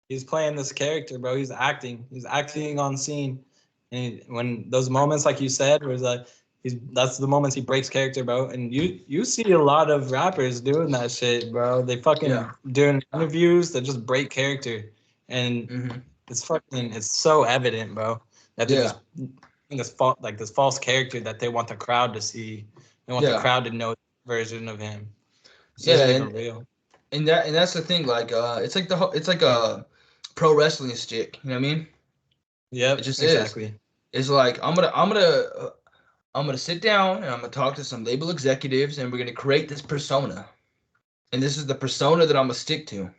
He's playing this character, bro. He's acting on scene. And when those moments, like you said, where it's like, That's the moments he breaks character, bro. And you see a lot of rappers doing that shit, bro. They fucking doing interviews that just break character, and it's so evident, bro, that they're just in this false character that they want the crowd to see. They want the crowd to know the version of him. This isn't even real. And that's the thing. Like, it's like a pro wrestling stick. You know what I mean? Yep, it just exactly. is. It's like I'm gonna sit down and I'm gonna talk to some label executives and we're gonna create this persona, and this is the persona that I'm gonna stick to,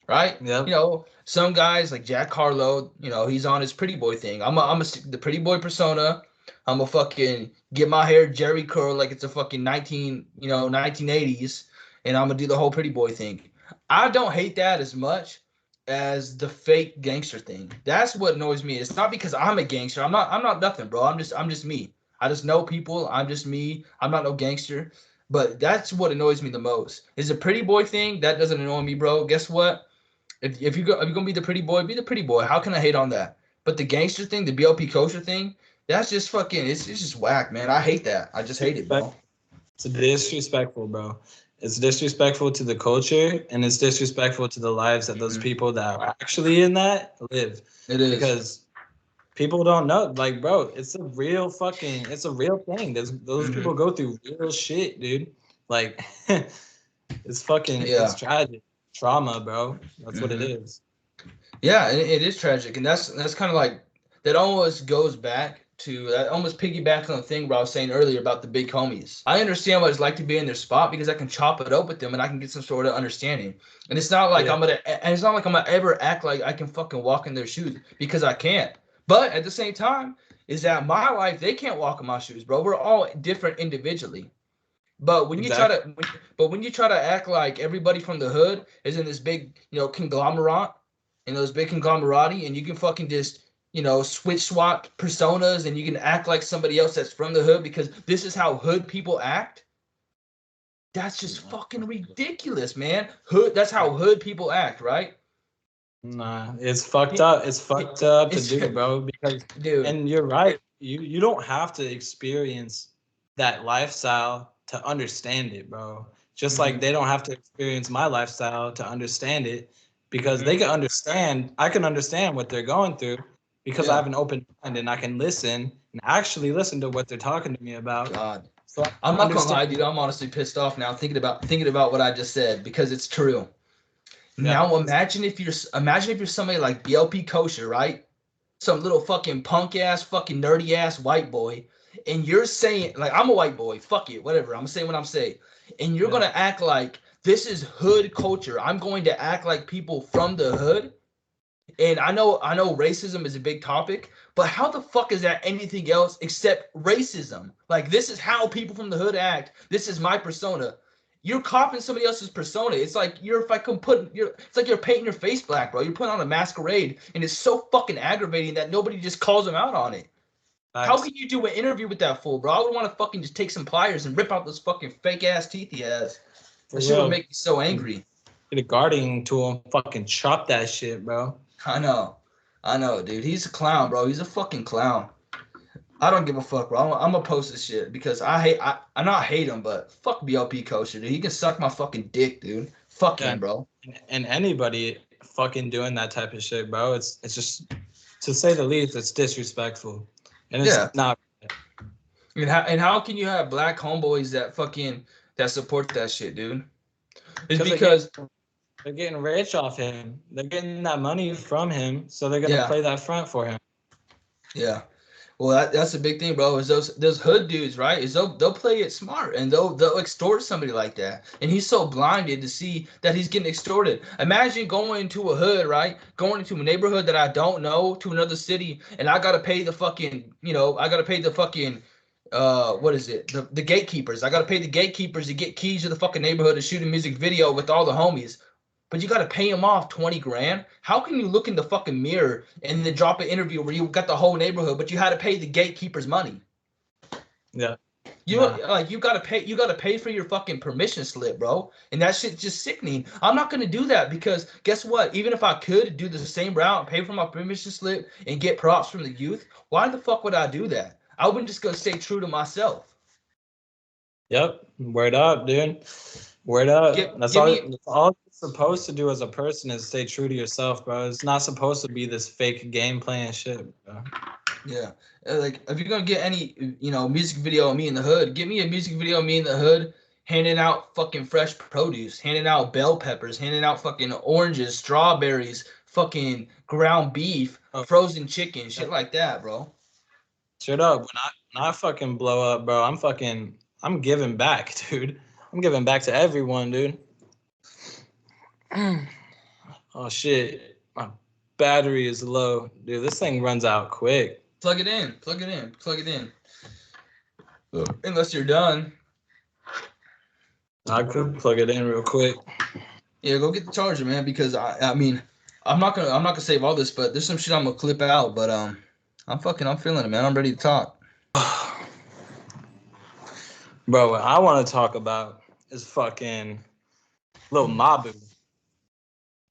right? Yep. You know, some guys like Jack Harlow, you know, he's on his pretty boy thing. I'm gonna stick to the pretty boy persona. I'm gonna fucking get my hair Jerry curl like it's a fucking 1980s, and I'm gonna do the whole pretty boy thing. I don't hate that as much as the fake gangster thing. That's what annoys me. It's not because I'm a gangster. I'm not nothing, bro. I'm just me. I just know people. I'm just me. I'm not no gangster. But that's what annoys me the most. Is a pretty boy thing that doesn't annoy me, bro. Guess what? If you're gonna be the pretty boy, be the pretty boy. How can I hate on that? But the gangster thing, the BLP kosher thing, that's just fucking. It's just whack, man. I hate that. I just hate it, bro. It's disrespectful, bro. It's disrespectful to the culture, and it's disrespectful to the lives that those people that are actually in that live. It is because people don't know. Like, bro, it's a real thing. Those people go through real shit, dude. Like, it's fucking it's tragic. Trauma, bro. That's what it is. Yeah, it is tragic, and that's kind of like that. Almost goes back to that. Almost piggyback on the thing where I was saying earlier about the big homies. I understand what it's like to be in their spot because I can chop it up with them and I can get some sort of understanding. And it's not like I'm gonna ever act like I can fucking walk in their shoes because I can't. But at the same time, is that my life? They can't walk in my shoes, bro. We're all different individually. But when you try to act like everybody from the hood is in this big, conglomerate, and those big conglomerati, and you can fucking just, switch swap personas, and you can act like somebody else that's from the hood because this is how hood people act. That's just fucking ridiculous, man. That's how hood people act, right? Nah, it's fucked up. It's fucked up to do, bro. Because, dude, and you're right. You don't have to experience that lifestyle to understand it, bro. Just like they don't have to experience my lifestyle to understand it, because they can understand. I can understand what they're going through because I have an open mind and I can listen and actually listen to what they're talking to me about. God. So I'm not gonna lie, dude. I'm honestly pissed off now thinking about what I just said because it's true. Now imagine if you're somebody like BLP Kosher, right? Some little fucking punk ass, fucking nerdy ass white boy, and you're saying like I'm a white boy, fuck it, whatever. I'm saying what I'm saying, and you're gonna act like this is hood culture. I'm going to act like people from the hood. And I know racism is a big topic, but how the fuck is that anything else except racism? Like, this is how people from the hood act. This is my persona. You're copying somebody else's persona. It's like it's like you're painting your face black, bro. You're putting on a masquerade, and it's so fucking aggravating that nobody just calls them out on it. Nice. How can you do an interview with that fool, bro? I would want to fucking just take some pliers and rip out those fucking fake ass teeth he has. That shit would make me so angry. Get a guarding tool and fucking chop that shit, bro. I know, dude. He's a clown, bro. He's a fucking clown. I don't give a fuck, bro. I'm gonna post this shit because I not hate him, but fuck BLP Kosher, dude. He can suck my fucking dick, dude. Fuck him, bro. And anybody fucking doing that type of shit, bro. It's just, to say the least, it's disrespectful, and it's not. And how can you have black homeboys that support that shit, dude? It's because they're getting rich off him. They're getting that money from him, so they're gonna play that front for him. Yeah. Well, that's a big thing, bro. Is those hood dudes, right? Is they'll play it smart and they'll extort somebody like that. And he's so blinded to see that he's getting extorted. Imagine going into a hood, right? Going into a neighborhood that I don't know, to another city, and I gotta pay the fucking, what is it? The gatekeepers. I gotta pay the gatekeepers to get keys to the fucking neighborhood to shoot a music video with all the homies. But you got to pay him off 20 grand. How can you look in the fucking mirror and then drop an interview where you got the whole neighborhood, but you had to pay the gatekeepers money? Yeah. You got to pay for your fucking permission slip, bro. And that shit's just sickening. I'm not going to do that because guess what? Even if I could do the same route, pay for my permission slip and get props from the youth, why the fuck would I do that? I wouldn't just go stay true to myself. Yep. Word up, dude. Word up. That's Give all. me That's all you're supposed to do as a person is stay true to yourself, bro. It's not supposed to be this fake gameplay and shit, bro. Yeah, like if you're gonna get any, music video of me in the hood, give me a music video of me in the hood handing out fucking fresh produce, handing out bell peppers, handing out fucking oranges, strawberries, fucking ground beef, Oh, frozen chicken, shit like that, bro. straight up. When I fucking blow up, bro, I'm giving back, dude. I'm giving back to everyone, dude. Oh shit, my battery is low, dude. This thing runs out quick. Plug it in, plug it in, plug it in. Unless you're done. I could plug it in real quick. Yeah, go get the charger, man, because I mean, I'm not gonna save all this, but there's some shit I'm gonna clip out, but I'm feeling it, man. I'm ready to talk. Bro, what I want to talk about is fucking Lil Mabu.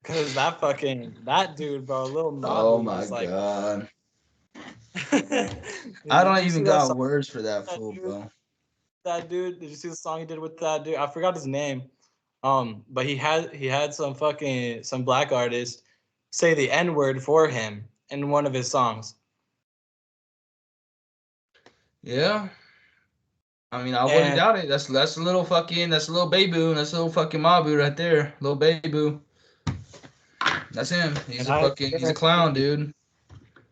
Cause that dude, bro, Lil Oh Mabu my is like god. Dude, I did don't you see even that got song? words for that That fool, dude, bro. that dude, did you see the song he did with that dude? I forgot his name. But he had some black artist say the N-word for him in one of his songs. Yeah. I mean, I wouldn't And doubt it. That's a little fucking that's a little baby, that's a little fucking Mabu right there. Little baby. That's him. and I He's a clown, guarantee, dude.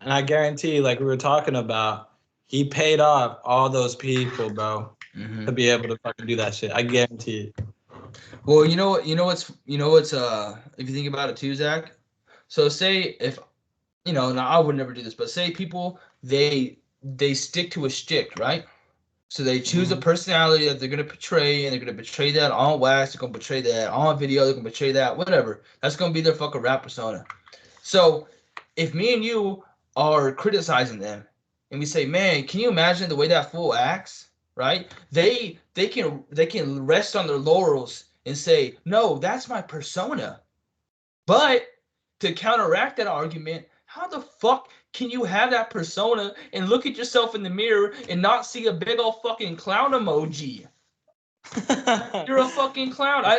and I guarantee, like we were talking about, he paid off all those people, bro, Hmm. to be able to fucking do that shit. I guarantee it. Well, you know what's if you think about it too, Zach. So say if now I would never do this, but say people they stick to a stick, right? So they choose a Mhm. personality that they're gonna portray, and they're gonna portray that on wax. They're gonna portray that on video. They're gonna portray that whatever. That's gonna be their fucking rap persona. So if me and you are criticizing them, and we say, "Man, can you imagine the way that fool acts?" Right? They can rest on their laurels and say, "No, that's my persona." But to counteract that argument, how the fuck can you have that persona and look at yourself in the mirror and not see a big old fucking clown emoji? You're a fucking clown. I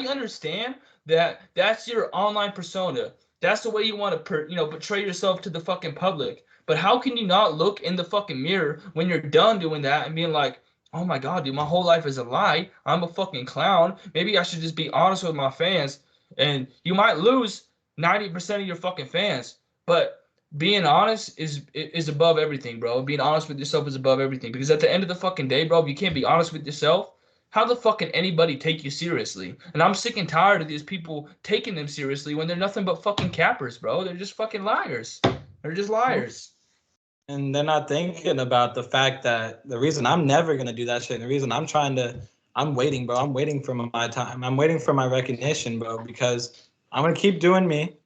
understand that that's your online persona. That's the way you want to portray yourself to the fucking public. But how can you not look in the fucking mirror when you're done doing that and being like, "Oh my god, dude, my whole life is a lie. I'm a fucking clown. Maybe I should just be honest with my fans." And you might lose 90% of your fucking fans, but being honest is above everything, bro. Being honest with yourself is above everything, because at the end of the fucking day, bro, if you can't be honest with yourself, how the fuck can anybody take you seriously? And I'm sick and tired of these people taking them seriously when they're nothing but fucking cappers, bro. They're just fucking liars. They're just liars. And they're not thinking about the fact that the reason I'm never gonna do that shit, and the reason I'm waiting, bro. I'm waiting for my time. I'm waiting for my recognition, bro, because I'm gonna keep doing me.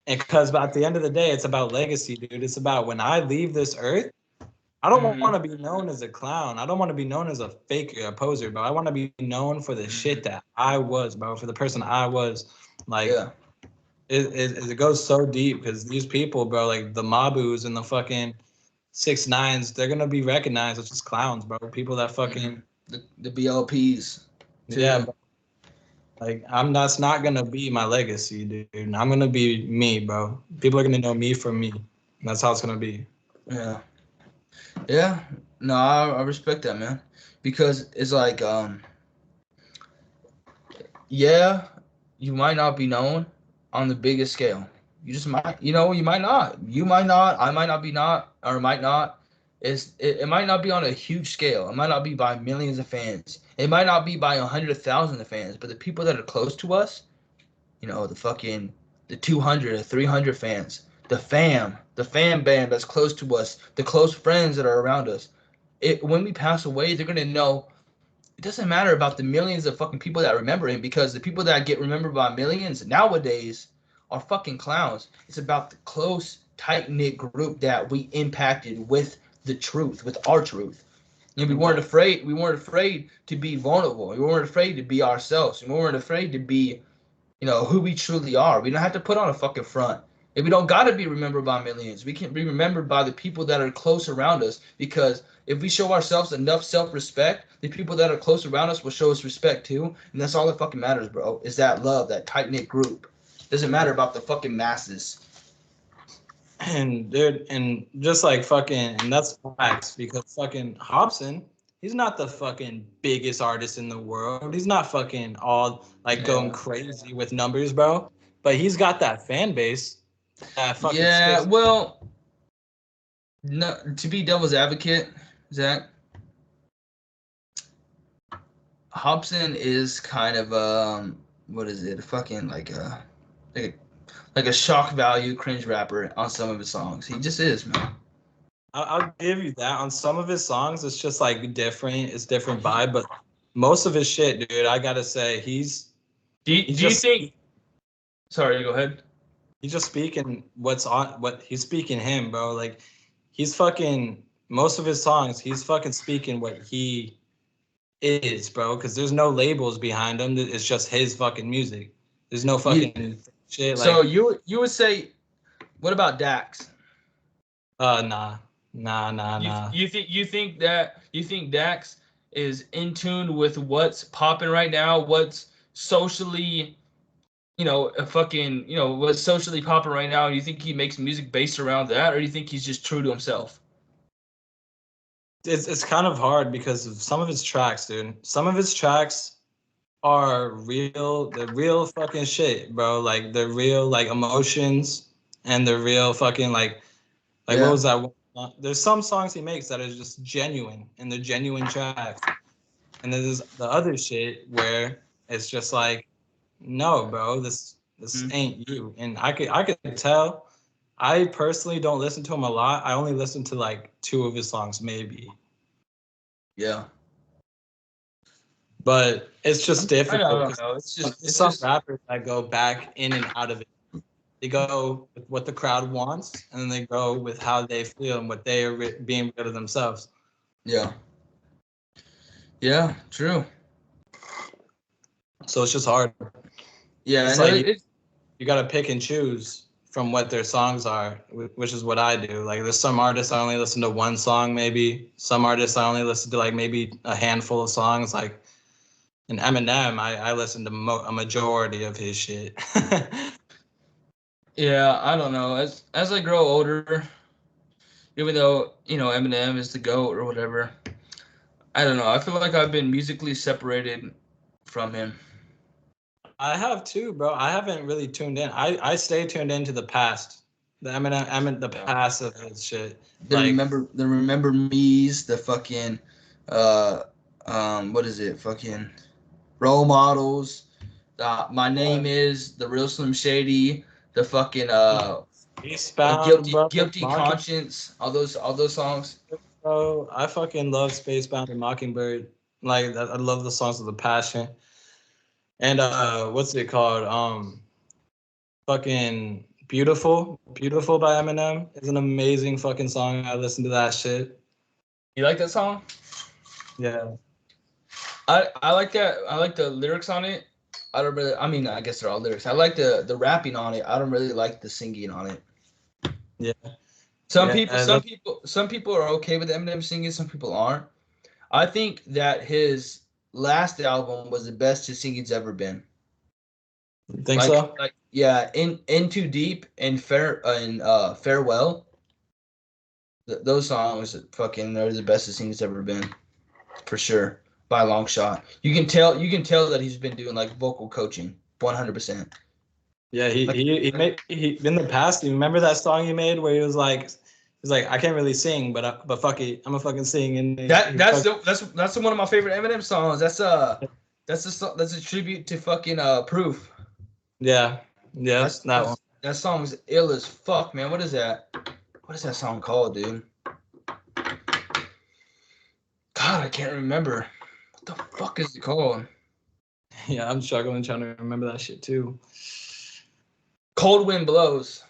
And because at the end of the day, it's about legacy, dude. It's about when I leave this earth, I don't want Mm-hmm. to be known as a clown. I don't want to be known as a fake a poser, bro. I want to be known for the shit that I was, bro, for the person I was. Like, Yeah. it goes so deep because these people, bro, like the Mabus and the fucking 6ix9ines, they're gonna be recognized as just clowns, bro. People that Mm-hmm. fucking The BLPs yeah, too. bro. Like that's not gonna be my legacy, dude. I'm gonna be me, bro. People are gonna know me for me. That's how it's gonna be. Yeah. Yeah. No, I respect that, man. Because it's like, yeah, you might not be known on the biggest scale. You just might, you might not. You might not. I might not be not, or might not. It might not be on a huge scale. It might not be by millions of fans. It might not be by 100,000 of fans. But the people that are close to us, the 200 or 300 fans, the fan band that's close to us, the close friends that are around us. When we pass away, they're gonna know it doesn't matter about the millions of fucking people that remember him, because the people that get remembered by millions nowadays are fucking clowns. It's about the close, tight knit group that we impacted with the truth, with our truth. And we weren't afraid. We weren't afraid to be vulnerable. We weren't afraid to be ourselves. We weren't afraid to be, who we truly are. We don't have to put on a fucking front. And we don't gotta be remembered by millions. We can be remembered by the people that are close around us. Because if we show ourselves enough self-respect, the people that are close around us will show us respect too. And that's all that fucking matters, bro. Is that love, that tight-knit group. Doesn't matter about the fucking masses. And dude, and just like fucking, and that's facts because fucking Hobson, he's not the fucking biggest artist in the world. He's not fucking all like going crazy with numbers, bro. But he's got that fan base that fucking Yeah, sticks. well, no, to be devil's advocate, Zach, Hobson is kind of what is it? Fucking like a like a shock value cringe rapper on some of his songs. He just is, man. I'll give you that. On some of his songs, it's just like different. It's different vibe, but most of his shit, dude, I gotta say, Do you think? Sorry, go ahead. he's just speaking what he's speaking him, bro. Like he's fucking most of his songs, he's fucking speaking what he is, bro. Because there's no labels behind him. It's just his fucking music. There's no fucking shit. So Like you would say, what about Dax? nah. You think Dax is in tune with what's popping right now? What's socially, what's socially popping right now? Do you think he makes music based around that, or do you think he's just true to himself? It's kind of hard because of some of his tracks, dude. Some of his tracks are real, the real fucking shit, bro. Like the real like emotions and the real fucking like what Yeah. was that one? There's some songs he makes that are just genuine and they're genuine tracks. And then there's the other shit where it's just like, no, bro, this ain't you. And I could tell. I personally don't listen to him a lot. I only listen to like 2 of his songs, maybe. Yeah. But it's just I know. difficult I because know. It's some just. rappers that go back in and out of it. They go with what the crowd wants, and then they go with how they feel and what they are being rid of themselves. Yeah. Yeah. True. So it's just hard. Yeah. It's I know. like you got to pick and choose from what their songs are, which is what I do. Like there's some artists I only listen to one song, maybe. Some artists I only listen to like maybe a handful of songs. Like in Eminem, I listen to a majority of his shit. Yeah. I don't know. As I grow older, even though Eminem is the GOAT or whatever, I don't know. I feel like I've been musically separated from him. I have too, bro. I haven't really tuned in. I stay tuned into the past, the past of his shit. Like The remember me's, the fucking, uh, what is it? Fucking role models. My name is the real Slim Shady. The fucking Spacebound, bro. guilty conscience. All those songs. Bro, I fucking love Spacebound and Mockingbird. Like I love the songs of the passion. And what's it called? Fucking Beautiful by Eminem is an amazing fucking song. I listen to that shit. You like that song? Yeah. I like that. I like the lyrics on it. I don't really. I mean, I guess they're all lyrics. I like the rapping on it. I don't really like the singing on it. Yeah. Some people are okay with Eminem singing. Some people aren't. I think that his last album was the best his singing's ever been. Think so? Yeah, in Too Deep and Farewell. Those songs fucking are the best his singing's ever been, for sure, by a long shot. You can tell that he's been doing like vocal coaching, 100%. Yeah, he Like he he made he in the past. You remember that song he made where he was like, I can't really sing, but fuck it, I'm gonna fucking sing. And that's one of my favorite Eminem songs. That's a tribute to fucking Proof. yeah, That's, that one. that's that song's ill as fuck, man. What is that? What is that song called, dude? God, I can't remember. What the fuck is it called? Yeah, I'm struggling trying to remember that shit too. Cold Wind Blows.